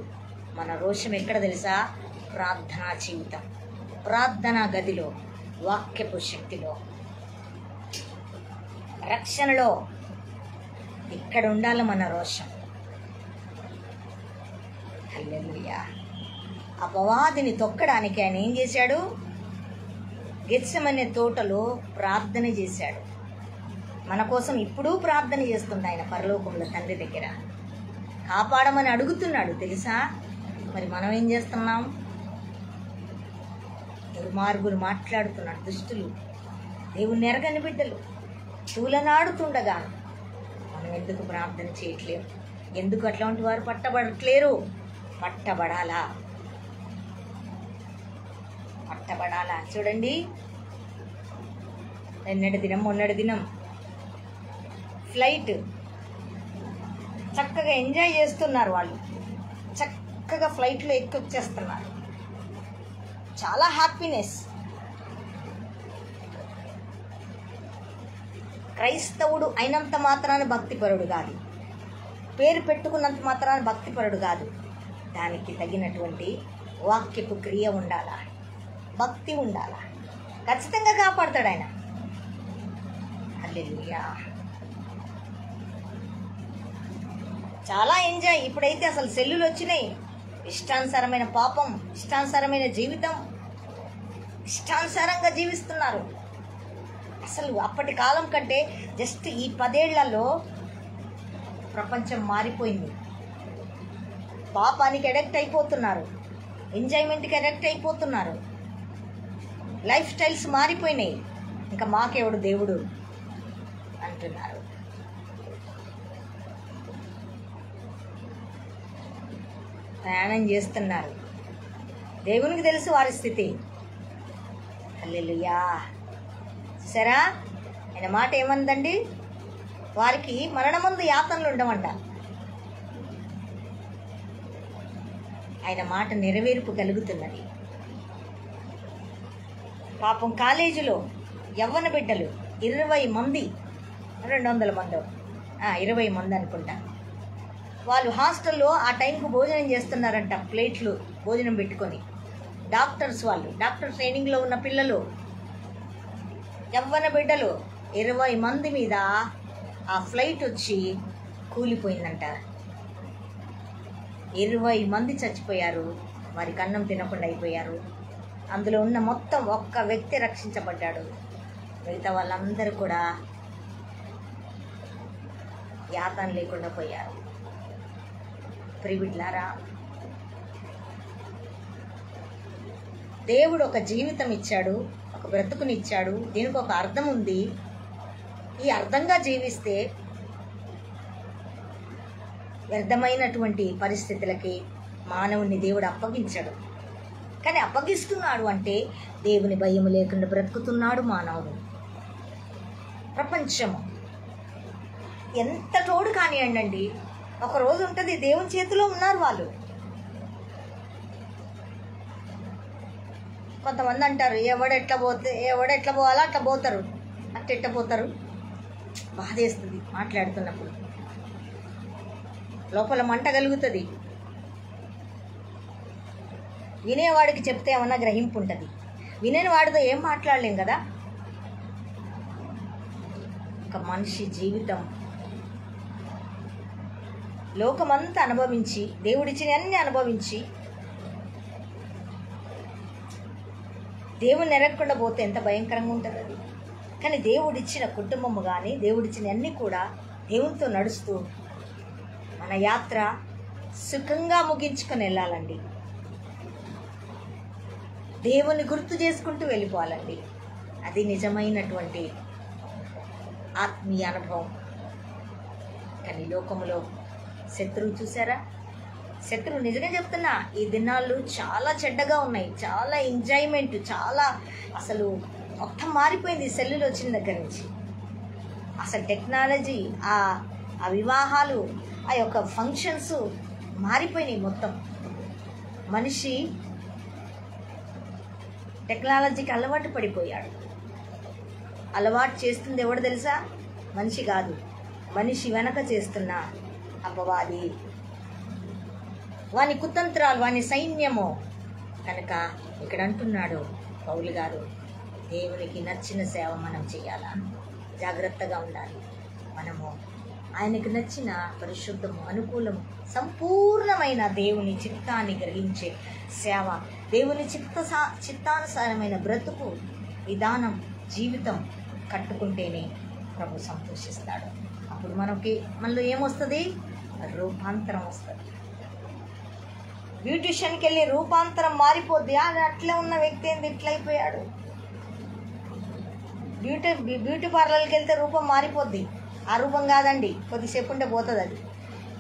[SPEAKER 1] మన రోషం ఎక్కడ తెలుసా? ప్రార్థనా జీవితం, ప్రార్థనా గదిలో, వాక్యపు శక్తిలో, రక్షణలో. ఇక్కడ ఉండాలి మన రోషం. హల్లెలూయా. అపవాదిని తొక్కడానికి ఆయన ఏం చేశాడు? గెత్సెమనే తోటలో ప్రార్థన చేశాడు. మన కోసం ఇప్పుడు ప్రార్థన చేస్తుంది ఆయన పరలోకంలో తండ్రి దగ్గర. కాపాడమని అడుగుతున్నాడు తెలుసా? మరి మనం ఏం చేస్తున్నాం? దుర్మార్గులు మాట్లాడుతున్నాడు, దుష్టులు, దేవుని ఎరగని బిడ్డలు తూలనాడుతుండగా మనం ఎందుకు ప్రార్థన చేయట్లేరు? ఎందుకు అట్లాంటి వారు పట్టబడట్లేరు? పట్టబడాలా, పట్టబడాలా. చూడండి, మొన్నటి దినం ఫ్లైట్ చక్కగా ఎంజాయ్ చేస్తున్నారు వాళ్ళు. చక్కగా ఫ్లైట్లో ఎక్కి వచ్చేస్తున్నారు, చాలా హ్యాపీనెస్. క్రైస్తవుడు అయినంత మాత్రాన భక్తిపరుడు కాదు, పేరు పెట్టుకున్నంత మాత్రాన భక్తిపరుడు కాదు. దానికి తగినటువంటి వాక్యపు క్రియ ఉండాలా, భక్తి ఉండాలా. ఖచ్చితంగా కాపాడతాడు ఆయన. హల్లెలూయా. చాలా ఎంజాయ్. ఇప్పుడైతే అసలు సెల్లులు వచ్చినాయి. ఇష్టానుసారమైన పాపం, ఇష్టానుసారమైన జీవితం, ఇష్టానుసారంగా జీవిస్తున్నారు. అసలు అప్పటి కాలం కంటే జస్ట్ ఈ 10 ఏళ్లలో ప్రపంచం మారిపోయింది. పాపానికి అడక్ట్ అయిపోతున్నారు, ఎంజాయ్మెంట్కి అడక్ట్ అయిపోతున్నారు, లైఫ్ స్టైల్స్ మారిపోయినాయి. ఇంకా మాకెవడు దేవుడు అంటున్నారు. ప్రయాణం చేస్తున్నారు, దేవునికి తెలుసు వారి స్థితి. హల్లెలూయా. సరా ఆయన మాట ఏమందండి? వారికి మరణమందు యాతనలు ఉండమంట. ఆయన మాట నెరవేర్పు కలుగుతున్నది. పాపం కాలేజీలో యవ్వన బిడ్డలు 20 మంది, 200 మంది, 20 మంది అనుకుంటా, వాళ్ళు హాస్టల్లో ఆ టైంకు భోజనం చేస్తున్నారంట, ప్లేట్లు భోజనం పెట్టుకొని. డాక్టర్స్, వాళ్ళు డాక్టర్ ట్రైనింగ్లో ఉన్న పిల్లలు, యవ్వన బిడ్డలు 20 మంది మీద ఆ ఫ్లైట్ వచ్చి కూలిపోయిందంట. 20 మంది చచ్చిపోయారు, వారికి అన్నం తినకుండా అయిపోయారు. అందులో ఉన్న మొత్తం ఒక్క వ్యక్తి రక్షించబడ్డాడు. మిగతా వాళ్ళందరూ కూడా యాతన లేకుండా పోయారు. ప్రియబిడ్డలారా, దేవుడు ఒక జీవితం ఇచ్చాడు, ఒక బ్రతుకునిచ్చాడు. దీనికి ఒక అర్థం ఉంది. ఈ అర్థంగా జీవిస్తే వ్యర్థమైనటువంటి పరిస్థితులకి మానవుని దేవుడు అప్పగించాడు. కానీ అప్పగిస్తున్నాడు అంటే దేవుని భయం లేకుండా బ్రతుకుతున్నాడు మానవుడు. ప్రపంచము ఎంత తోడు కానివ్వండి, ఒక రోజు ఉంటుంది దేవుని చేతిలో ఉన్నారు వాళ్ళు. కొంతమంది అంటారు ఎవడెట్లా పోవాలో అట్లా పోతారు, అట్టెట్ట పోతారు. బాధేస్తుంది మాట్లాడుతున్నప్పుడు, లోపల మంట కలుగుతుంది. వినేవాడికి చెప్తే ఏమన్నా గ్రహింపు ఉంటుంది, వినేని వాడితో ఏం మాట్లాడలేం కదా. ఒక మనిషి జీవితం లోకమంతా అనుభవించి, దేవుడిచ్చిన అన్ని అనుభవించి, దేవుని ఎరగకుండా పోతే ఎంత భయంకరంగా ఉంటుంది అది. కానీ దేవుడిచ్చిన కుటుంబము కానీ, దేవుడిచ్చిన అన్నీ కూడా దేవునితో నడుస్తూ మన యాత్ర సుఖంగా ముగించుకొని వెళ్ళాలండి. దేవుని గుర్తు చేసుకుంటూ వెళ్ళిపోవాలండి. అది నిజమైనటువంటి ఆత్మీయ అనుభవం. కానీ లోకంలో శత్రువు చూసారా? శత్రువు నిజంగా చెప్తున్నా, ఈ దినాలు చాలా చెడ్డగా ఉన్నాయి. చాలా ఎంజాయ్మెంట్, చాలా అసలు మొత్తం మారిపోయింది సెల్లులు వచ్చిన దగ్గర నుంచి. అసలు టెక్నాలజీ, ఆ వివాహాలు, ఆ యొక్క ఫంక్షన్స్ మారిపోయినాయి మొత్తం. మనిషి టెక్నాలజీకి అలవాటు పడిపోయాడు. అలవాటు చేస్తుంది ఎవడు తెలుసా? మనిషి కాదు, మనిషి వెనక చేస్తున్న అపవాది, వాని కుతంత్రాలు, వాని సైన్యము. కనుక ఇక్కడ అంటున్నాడు పౌలు గారు, దేవునికి నచ్చిన సేవ మనం చేయాలా, జాగ్రత్తగా ఉండాలి. మనము ఆయనకు నచ్చిన పరిశుద్ధము, అనుకూలము, సంపూర్ణమైన దేవుని చిత్తాన్ని గ్రహించే సేవ, దేవుని చిత్తానుసారమైన బ్రతుకు విధానం, జీవితం కట్టుకుంటేనే ప్రభు సంతోషిస్తాడు. అప్పుడు మనలో ఏమొస్తుంది? రూపాంతరం వస్తుంది. బ్యూటిషియన్కి వెళ్ళి రూపాంతరం మారిపోద్ది. అది అట్లా ఉన్న వ్యక్తి ఏంది ఇట్లా అయిపోయాడు? బ్యూటీ పార్లర్కి వెళ్తే రూపం మారిపోద్ది. ఆ రూపం కాదండి, కొద్దిసేపు ఉంటే పోతుంది అది.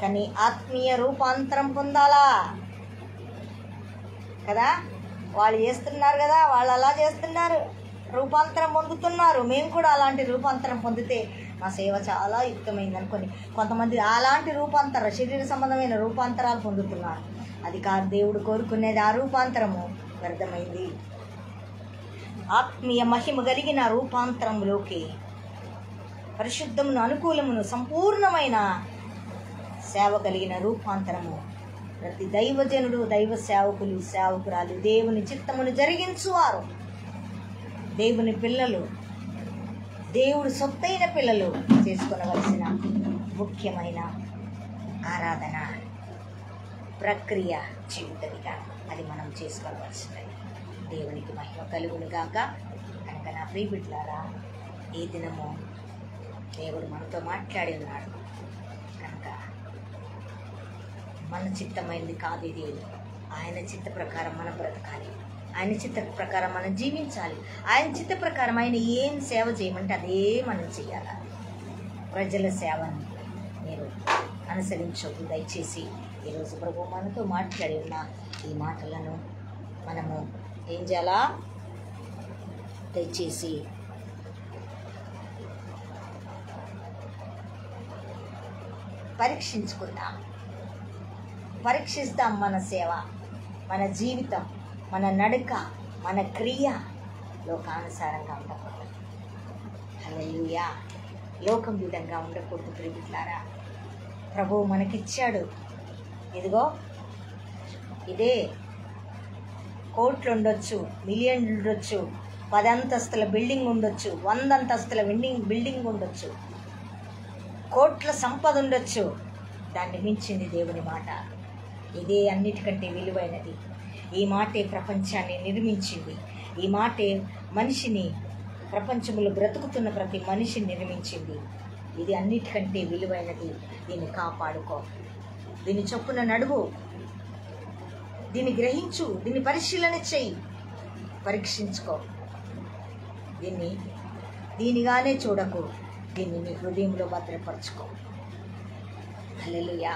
[SPEAKER 1] కానీ ఆత్మీయ రూపాంతరం పొందాలా కదా. వాళ్ళు చేస్తున్నారు కదా, వాళ్ళు అలా చేస్తున్నారు, రూపాంతరం పొందుతున్నారు. మేము కూడా అలాంటి రూపాంతరం పొందితే మా సేవ చాలా యుక్తమైంది అనుకొని కొంతమంది అలాంటి శరీర సంబంధమైన రూపాంతరాలు పొందుతున్నారు. అది కాదు దేవుడు కోరుకునేది. ఆ రూపాంతరము వ్యర్థమైంది. ఆత్మీయ మహిమ కలిగిన రూపాంతరంలోకి, పరిశుద్ధమును, అనుకూలమును, సంపూర్ణమైన సేవ కలిగిన రూపాంతరము ప్రతి దైవజనుడు, దైవ సేవకులు, సేవకురాలు, దేవుని చిత్తమును జరిగించువారు, దేవుని పిల్లలు, దేవుడు సొత్తైన పిల్లలు చేసుకొనవలసిన ముఖ్యమైన ఆరాధన ప్రక్రియ జీవిత విధానం. అది మనం చేసుకోవలసినది. దేవునికి మహిమ కలుగును గాక. కనుక నా ప్రియబిడ్డలారా, ఈ దినము దేవుడు మనతో మాట్లాడి ఉన్నాడు. కనుక మన చిత్తమైంది కాదు ఇది. ఆయన చిత్త ప్రకారం మనం బ్రతకాలి, ఆయన చిత్త ప్రకారం మనం జీవించాలి. ఆయన చిత్త ప్రకారం ఆయన ఏం సేవ చేయమంటే అదే మనం చేయాలి. ప్రజల సేవను మీరు అనుసరించవద్దు దయచేసి. ఈరోజు ప్రభు మనతో మాట్లాడి ఉన్న ఈ మాటలను మనము ఏం చేయాలా? దయచేసి పరీక్షించుకుందాం, పరీక్షిస్తాం. మన సేవ, మన జీవితం, మన నడక, మన క్రియ లోకానుసారంగా ఉండకూడదు. హల్లెలూయా. లోకం విధంగా ఉండకూడదు ప్రియమిత్రులారా. ప్రభువు మనకిచ్చాడు. ఇదిగో ఇదే కోట్లు ఉండొచ్చు, మిలియన్లు ఉండొచ్చు, 10 అంతస్తుల బిల్డింగ్ ఉండొచ్చు, 100 అంతస్తుల బిల్డింగ్ ఉండొచ్చు, కోట్ల సంపద ఉండొచ్చు. దాన్ని మించింది దేవుని మాట. ఇదే అన్నిటికంటే విలువైనది. ఈ మాటే ప్రపంచాన్ని నిర్మించింది. ఈ మాటే మనిషిని, ప్రపంచంలో బ్రతుకుతున్న ప్రతి మనిషిని నిర్మించింది. ఇది అన్నిటికంటే విలువైనది. దీన్ని కాపాడుకో, దీన్ని చొప్పున నడువు, దీన్ని గ్రహించు, దీన్ని పరిశీలన చెయ్యి, పరీక్షించుకో. దీనిగానే చూడకు, దీన్ని నీ హృదయంలో భద్రపరచుకో. హల్లెలూయా.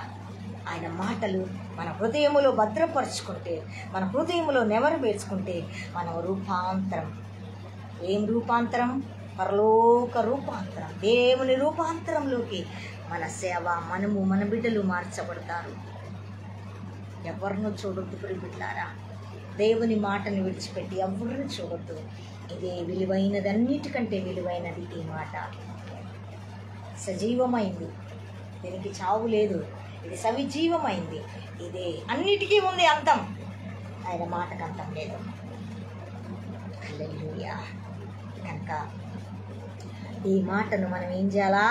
[SPEAKER 1] ఆయన మాటలు మన హృదయములో భద్రపరుచుకుంటే, మన హృదయంలో నెమరువేర్చుకుంటే మనం రూపాంతరం. ఏం రూపాంతరం? పరలోక రూపాంతరం, దేవుని రూపాంతరంలోకి మన సేవ, మనము, మన బిడ్డలు మార్చబడతారు. ఎవరినూ చూడొద్దు ప్రియమిత్రులారా. దేవుని మాటను విడిచిపెట్టి ఎవరిని చూడొద్దు. ఇదే విలువైనది, అన్నిటికంటే విలువైనది. ఈ మాట సజీవమైంది, దీనికి చావు లేదు. ఇది సవిజీవమైంది. ఇదే అన్నిటికీ ఉంది అంతం. ఆయన మాటకు అంతం లేదు. హల్లెలూయా. కనుక ఈ మాటను మనం ఏం చేయాలా?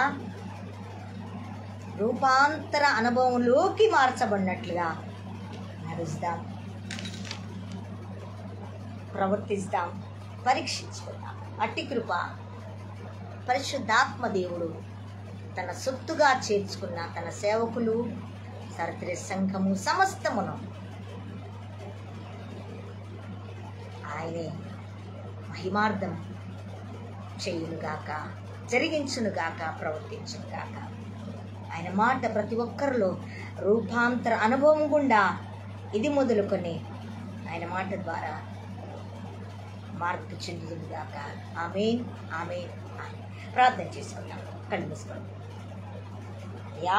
[SPEAKER 1] రూపాంతర అనుభవంలోకి మార్చబడినట్లుగా నడుస్తాం, ప్రవర్తిస్తాం, పరీక్షించుకుందాం. అట్టి కృప పరిశుద్ధాత్మ దేవుడు తన సొత్తుగా చేర్చుకున్న తన సేవకులు, సరతిరి సంఘము సమస్తమును ఆయనే మహిమార్థం చేయునుగాక, జరిగించునుగాక, ప్రవర్తించునుగాక. ఆయన మాట ప్రతి ఒక్కరిలో రూపాంతర అనుభవం గుండా ఇది మొదలుకొని ఆయన మాట ద్వారా మార్పు చెందుతుందిగాక. ఆమేన్, ఆమేన్, ఆమేన్. ప్రార్థన చేసుకుందాం. కళ్ళు మూసుకోండి. అయ్యా,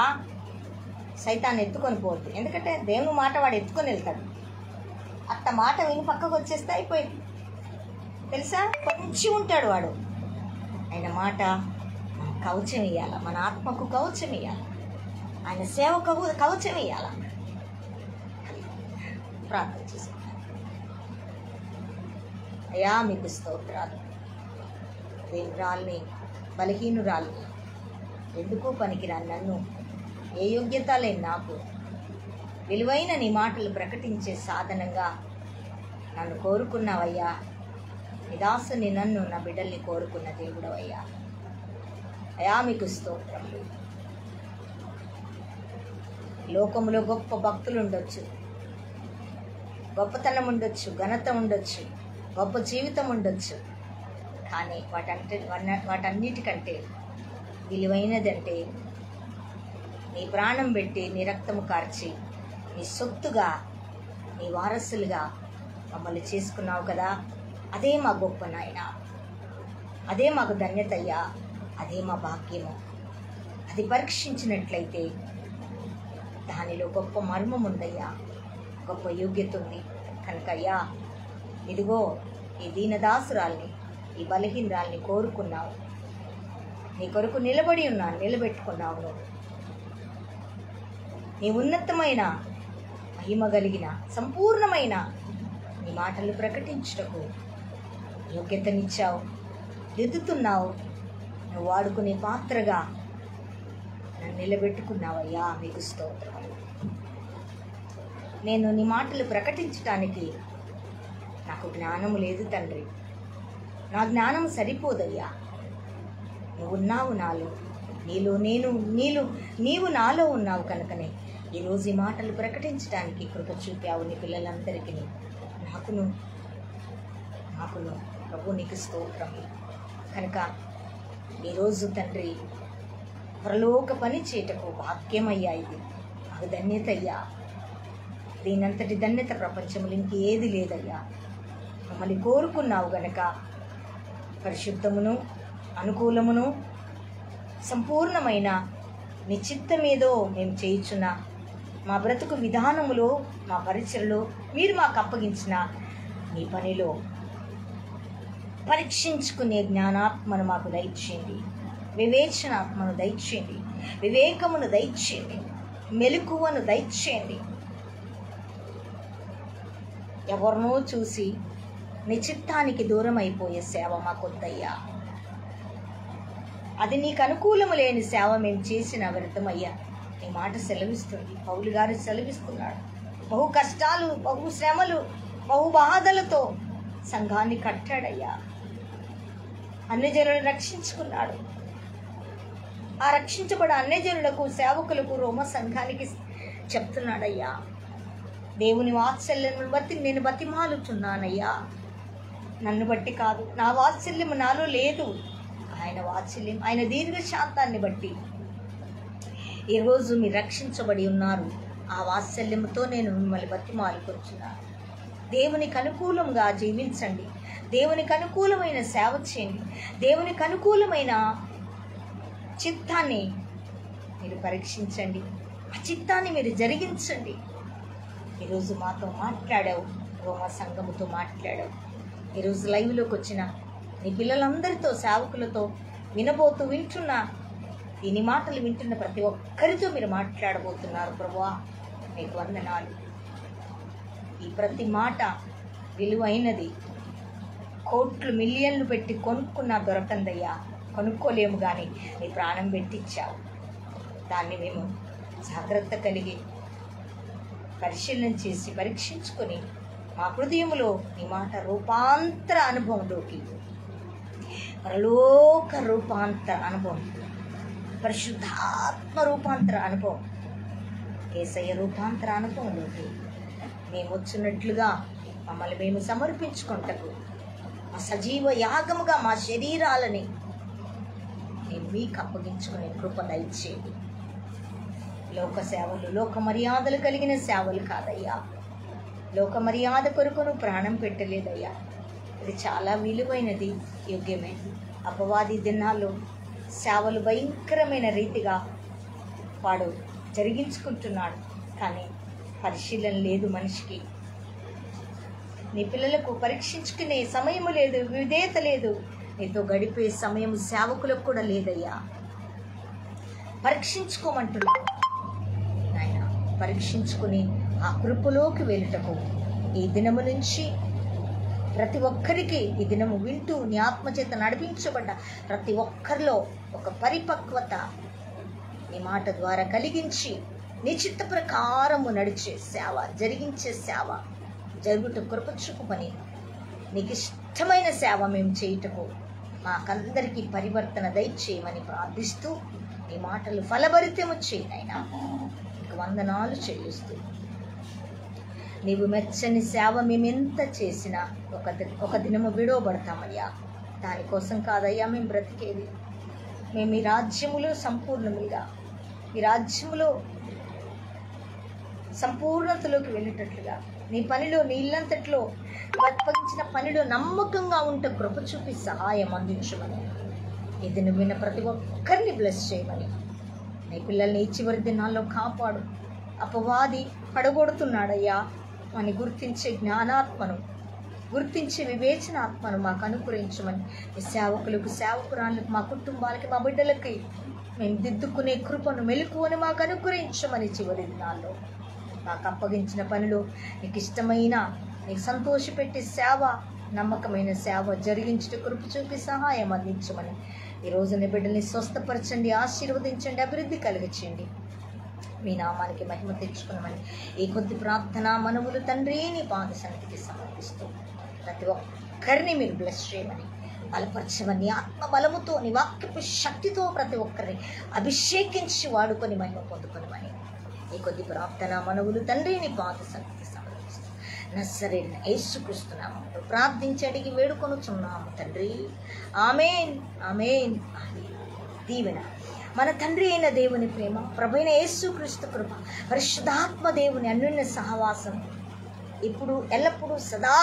[SPEAKER 1] సైతాన్ని ఎత్తుకొని పోవద్దు. ఎందుకంటే దేవుని మాట వాడు ఎత్తుకొని వెళ్తాడు. అట్ట మాట విని పక్కకు వచ్చేస్తే అయిపోయింది. తెలుసా? కొంచెం ఉంటాడు వాడు. ఆయన మాట కవచం ఇయ్యాల, మన ఆత్మకు కవచం ఇయ్యాల, ఆయన సేవకు కవచం ఇయ్యాల. ప్రార్థన చేసుకుంటాం. అయ్యా, మీకు స్తోత్రాలు. దేవురాల్ని, బలహీనురాల్ని, ఎందుకు పనికిరాని నన్ను, ఏ యోగ్యత లేని నాకు విలువైన నీ మాటలు ప్రకటించే సాధనంగా నన్ను కోరుకున్నావయ్యా. నిదాసుని నన్ను, నా బిడ్డల్ని కోరుకున్న దేవుడవయ్యా. అయ్యా, మీకు స్తోత్రం. లోకంలో గొప్ప భక్తులు ఉండొచ్చు, గొప్పతనం ఉండొచ్చు, ఘనత ఉండొచ్చు, గొప్ప జీవితం ఉండొచ్చు. కానీ వాటన్నిటికంటే విలువైనదంటే నీ ప్రాణం పెట్టి, నీ రక్తము కార్చి, నీ సొత్తుగా, నీ వారసులుగా మమ్మల్ని చేసుకున్నావు కదా. అదే మా గొప్ప నాయన, అదే మాకు ధన్యతయ్యా, అదే మా భాగ్యము. అది పరీక్షించినట్లయితే దానిలో గొప్ప మర్మం ఉందయ్యా, గొప్ప యోగ్యత ఉంది. కనుక అయ్యా, ఇదిగో ఈ దీనదాసురాల్ని, ఈ బలహీనరాల్ని కోరుకున్నావు. నీ కొరకు నిలబడి ఉన్నాను, నిలబెట్టుకున్నావు. నువ్వు నీ ఉన్నతమైన, మహిమ కలిగిన, సంపూర్ణమైన నీ మాటలు ప్రకటించుటకు యోగ్యతనిచ్చావు, దిద్దుతున్నావు. నువ్వు వాడుకునే పాత్రగా నన్ను నిలబెట్టుకున్నావయ్యా. మీకు స్తోత్రం. నేను నీ మాటలు ప్రకటించటానికి నాకు జ్ఞానము లేదు తండ్రి. నా జ్ఞానం సరిపోదయ్యా. నువ్వున్నావు నాలో, నీవు నాలో ఉన్నావు. కనుకనే ఈరోజు ఈ మాటలు ప్రకటించడానికి కృప చూపావు నీ పిల్లలందరికీ. నాకును ప్రభు నీకు స్తోత్రం. కనుక ఈరోజు తండ్రి, పరలోక పని చేయటకు భాగ్యమయ్యా. ఇది నాకు ధన్యత అయ్యా. దీనంతటి ధన్యత ప్రపంచంలో ఇంకేది లేదయ్యా. మమ్మల్ని కోరుకున్నావు గనక పరిశుద్ధమును, అనుకూలమును, సంపూర్ణమైన నీ చిత్తమేదో మేము చేయుచున్నా, మా బ్రతుకు విధానములో, మా పరిచయలో మీరు మాకు అప్పగించిన నీ పనిలో పరీక్షించుకునే జ్ఞానాత్మను మాకు దయచేయండి, వివేచనాత్మను దయచేయండి, వివేకమును దయచేయండి, మెలకువను దయచేయండి. ఎవరినో చూసి నీ చిత్తానికి దూరం అయిపోయే సేవ మాకొద్దయ్యా. అది నీకు అనుకూలము లేని సేవ మేము చేసిన వ్యర్థమయ్యా. నీ మాట సెలవిస్తుంది, పౌలు గారు సెలవిస్తున్నాడు. బహు కష్టాలు, బహు శ్రమలు, బహు బాధలతో సంఘాన్ని కట్టాడయ్యా. అన్యజనులను రక్షించుకున్నాడు. ఆ రక్షించబడ అన్యజనులకు, సేవకులకు, రోమ సంఘానికి చెప్తున్నాడయ్యా, దేవుని వాత్సల్యమును బట్టి నేను బతిమాలుచున్నానయ్యా. నన్ను బట్టి కాదు, నా వాత్సల్యం నాలో లేదు, ఆయన వాత్సల్యం, ఆయన దీర్ఘశాంతాన్ని బట్టి ఈరోజు మీరు రక్షించబడి ఉన్నారు. ఆ వాత్సల్యంతో నేను మిమ్మల్ని బతిమాలుకొచ్చున్నాను. దేవునికి అనుకూలంగా జీవించండి, దేవునికి అనుకూలమైన సేవ చేయండి, దేవునికి అనుకూలమైన చిత్తాన్ని మీరు పరీక్షించండి, ఆ చిత్తాన్ని మీరు జరిగించండి. ఈరోజు మాతో మాట్లాడావు, రోమా సంఘముతో మాట్లాడావు. ఈరోజు లైవ్లోకి వచ్చిన నీ పిల్లలందరితో, సేవకులతో వినబోతూ వింటున్న దీని మాటలు వింటున్న ప్రతి ఒక్కరితో మీరు మాట్లాడబోతున్నారు ప్రభువా. మీకు వందనాలు. ఈ ప్రతి మాట విలువైనది. కోట్లు మిలియన్లు పెట్టి కొనుక్కున్నా దొరకందయ్యా, కొనుక్కోలేము, కానీ నీ ప్రాణం పెట్టించావు. దాన్ని మేము జాగ్రత్త కలిగి పరిశీలన చేసి పరీక్షించుకొని మా హృదయంలో నీ మాట రూపాంతర అనుభవంలోకి, పరలోక రూపాంతర అనుభవం, పరిశుద్ధాత్మ రూపాంతర అనుభవం, యేసయ్య రూపాంతర అనుభవంలోకి మేము వచ్చినట్లుగా మమ్మల్ని మేము సమర్పించుకుంటకు, మా సజీవ యాగముగా మా శరీరాలని మేము మీకు అప్పగించుకునే కృప దయచేయండి. లోక సేవలు, లోక మర్యాదలు కలిగిన సేవలు కాదయ్యా. లోక మర్యాద కొరకును ప్రాణం పెట్టలేదయ్యా. ఇది చాలా విలువైనది, యోగ్యమైనది. అపవాది దినాల్లో సేవలు భయంకరమైన రీతిగా వాడు జరిగించుకుంటున్నాడు, కానీ పరిశీలన లేదు మనిషికి. నీ పిల్లలకు పరీక్షించుకునే సమయము లేదు, విధేయత లేదు. నీతో గడిపే సమయం సేవకులకు కూడా లేదయ్యా. పరీక్షించుకోమంటున్నావు నాయన. పరీక్షించుకుని ఆ కృపలోకి వెళ్ళుటకు ఈ దినము నుంచి ప్రతి ఒక్కరికి, ఈ దినము వింటూ నీ ఆత్మచేత నడిపించబడ్డ ప్రతి ఒక్కరిలో ఒక పరిపక్వత నీ మాట ద్వారా కలిగించి నీ చిత్త ప్రకారము నడిచే సేవ, జరిగించే సేవ జరుగుట కృప చూపమని, నీకు ఇష్టమైన సేవ మేము చేయుటకు మాకందరికీ పరివర్తన దయచేయమని ప్రార్థిస్తూ నీ మాటలు ఫలభరితము చేయనైనా నీకు వందనాలు చెల్లిస్తూ, నీవు మెచ్చని సేవ మేమెంత చేసినా ఒక దినము విడవబడతామయ్యా. దానికోసం కాదయ్యా మేము బ్రతికేది. మేము ఈ రాజ్యములో సంపూర్ణముగా, ఈ రాజ్యములో సంపూర్ణతలోకి వెళ్ళేటట్లుగా, నీ పనిలో, నీ ఇల్లంతట్లో అప్పగించిన పనిలో నమ్మకంగా ఉంటే కృప చూపి సహాయం అందించమని, ఇది నువ్వు విన్న ప్రతి ఒక్కరిని బ్లెస్ చేయమని, నీ పిల్లల్ని ఈ చివరి దినాల్లో కాపాడు. అపవాది పడగొడుతున్నాడయ్యా అని గుర్తించే జ్ఞానాత్మను, గుర్తించే వివేచనాత్మను మాకు అనుగ్రహించమని, ఈ సేవకులకు, సేవకురాళ్ళకు, మా కుటుంబాలకి, మా బిడ్డలకి మేము దిద్దుకునే కృపను, మెలకువను మాకు అనుగ్రహించమని చివరి దినాల్లో మాకు అప్పగించిన పనిలో నీకు ఇష్టమైన, నీకు సంతోషపెట్టే సేవ, నమ్మకమైన సేవ జరిగించుట కృప చూపి సహాయం అందించమని, ఈరోజు నీ బిడ్డల్ని స్వస్థపరచండి, ఆశీర్వదించండి, అభివృద్ధి కలిగించండి. మీ నామానికి మహిమ తెచ్చుకున్నామని ఈ కొద్ది ప్రార్థన మనవులు తండ్రి నీ పాద సన్నిధికి సమర్పిస్తూ ప్రతి ఒక్కరిని మీరు బ్లెస్ చేయమని, బలపరచమని, ఆత్మ బలముతో, నీ వాక్యపు శక్తితో ప్రతి ఒక్కరిని అభిషేకించి వాడుకొని మహిమ పొందుకొనమని ఈ కొద్ది ప్రార్థన మనవులు తండ్రి నీ పాద సన్నిధికి సమర్పిస్తూ నజరేయుడైన యేసుక్రీస్తు నామములో ప్రార్థించి అడిగి వేడుకొనుచున్నాము తండ్రి. ఆమేన్, ఆమేన్, ఆమేన్. దీవెన మన తండ్రి అయిన దేవుని ప్రేమ, ప్రభువైన యేసుక్రీస్తు కృప, పరిశుద్ధాత్మ దేవుని అన్యోన్య సహవాసం ఇప్పుడు ఎల్లప్పుడూ సదా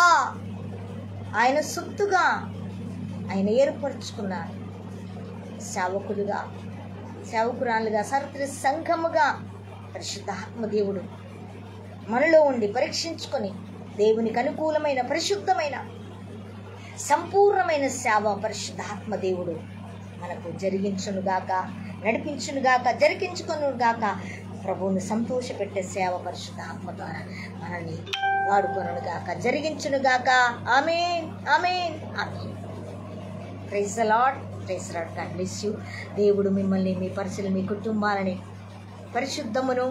[SPEAKER 1] ఆయన సొత్తుగా ఆయన ఏర్పరచుకున్న సేవకులుగా, సేవకురాలుగా సర్వత్ర సంఘముగా పరిశుద్ధాత్మ దేవుడు మనలో ఉండి పరీక్షించుకొని దేవునికి అనుకూలమైన పరిశుద్ధమైన సంపూర్ణమైన సేవ పరిశుద్ధాత్మ దేవుడు మనకు జరిగించునుగాక, నడిపించునుగాక, జరిగించుకొనుగాక. ప్రభువుని సంతోషపెట్టే సేవ పరిశుద్ధాత్మ ద్వారా మనల్ని వాడుకొనుగాక, జరిగించునుగాక. ఆమేన్, ఆమేన్, ఆమేన్. Praise the Lord, praise the Lord. God bless you. దేవుడు మిమ్మల్ని, మీ పరిచయం, మీ కుటుంబాలని పరిశుద్ధమును,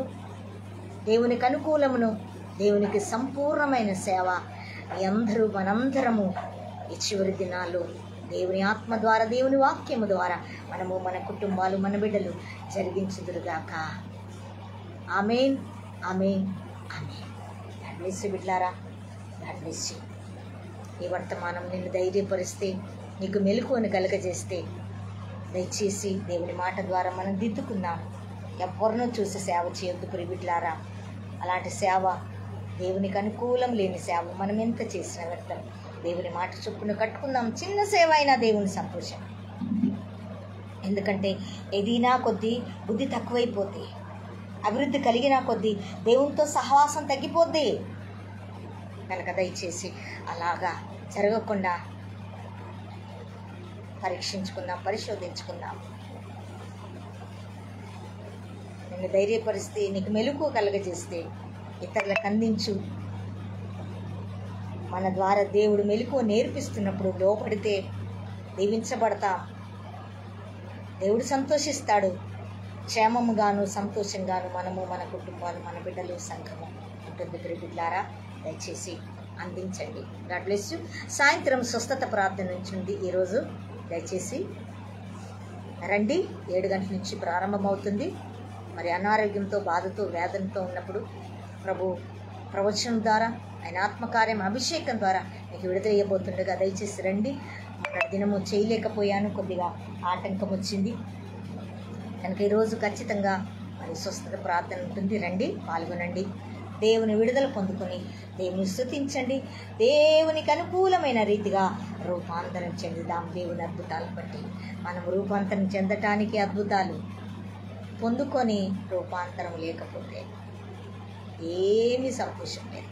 [SPEAKER 1] దేవునికి అనుకూలమును, దేవునికి సంపూర్ణమైన సేవ మీ అందరూ మనందరము ఈ చివరి దినాల్లో దేవుని ఆత్మ ద్వారా, దేవుని వాక్యము ద్వారా మనము, మన కుటుంబాలు, మన బిడ్డలు జరిగించుదురుగాక. ఆమేన్, ఆమేన్, ఆమేన్. గాడ్ బ్లెస్ యు బిడ్డలారా. God bless you. ఈ వర్తమానం నిన్ను ధైర్యపరిస్తే, నీకు మెలకువను కలగజేస్తే దయచేసి దేవుని మాట ద్వారా మనం దిద్దుకుందాం. ఎవరినూ చూసి సేవ చేయొద్దు ప్రియ బిడ్డలారా. అలాంటి సేవ, దేవునికి అనుకూలం లేని సేవ మనం ఎంత చేసినా వ్యర్థం. దేవుని మాట చొప్పున కట్టుకుందాం. చిన్న సేవ అయినా దేవుని సంతోషం. ఎందుకంటే ఎదిగినా కొద్దీ బుద్ధి తక్కువైపోద్ది, అభివృద్ధి కలిగినా కొద్దీ దేవునితో సహవాసం తగ్గిపోద్ది. కనుక దయచేసి అలాగా జరగకుండా పరీక్షించుకుందాం, పరిశోధించుకుందాం. నిన్ను ధైర్యపరిస్తే, నీకు మెలకువ కలగజేస్తే ఇతరులకు అందించు. మన ద్వారా దేవుడు మెలకువ నేర్పిస్తున్నప్పుడు లోపడితే దీవించబడతాం. దేవుడు సంతోషిస్తాడు. క్షేమముగాను సంతోషంగాను మనము, మన కుటుంబాలు, మన బిడ్డలు, సంఘము ఉంటుంది. బిడ్డలారా దయచేసి అందించండి. God bless you. సాయంత్రం స్వస్థత ప్రార్థన నుంచి ఉంది ఈరోజు. దయచేసి రండి. 7 గంటల నుంచి ప్రారంభమవుతుంది. మరి అనారోగ్యంతో, బాధతో, వేదనతో ఉన్నప్పుడు ప్రభు ప్రవచనం ద్వారా, ఆయన ఆత్మకార్యం, అభిషేకం ద్వారా మీకు విడుదలయ్యబోతుండగా దయచేసి రండి. అక్కడ దినము చేయలేకపోయాను, కొద్దిగా ఆటంకం వచ్చింది కనుక ఈరోజు ఖచ్చితంగా మరి స్వస్థత ప్రార్థన ఉంటుంది. రండి, పాల్గొనండి. దేవుని విడుదల పొందుకొని దేవుని స్తుతించండి. దేవునికి అనుకూలమైన రీతిగా రూపాంతరం చెందుదాం. దేవుని అద్భుతాలను బట్టి మనం రూపాంతరం చెందటానికి, అద్భుతాలు పొందుకొని రూపాంతరం లేకపోతే ఏమీ సంతోషం లేదు.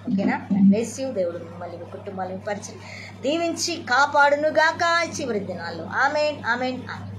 [SPEAKER 1] ఓకేనా? Bless you. దేవుడు మిమ్మల్ని, మీ కుటుంబాలను పరిచయం దీవించి కాపాడునుగాక చివరి దినాల్లో. ఆమేన్, ఆమేన్, ఆమేన్.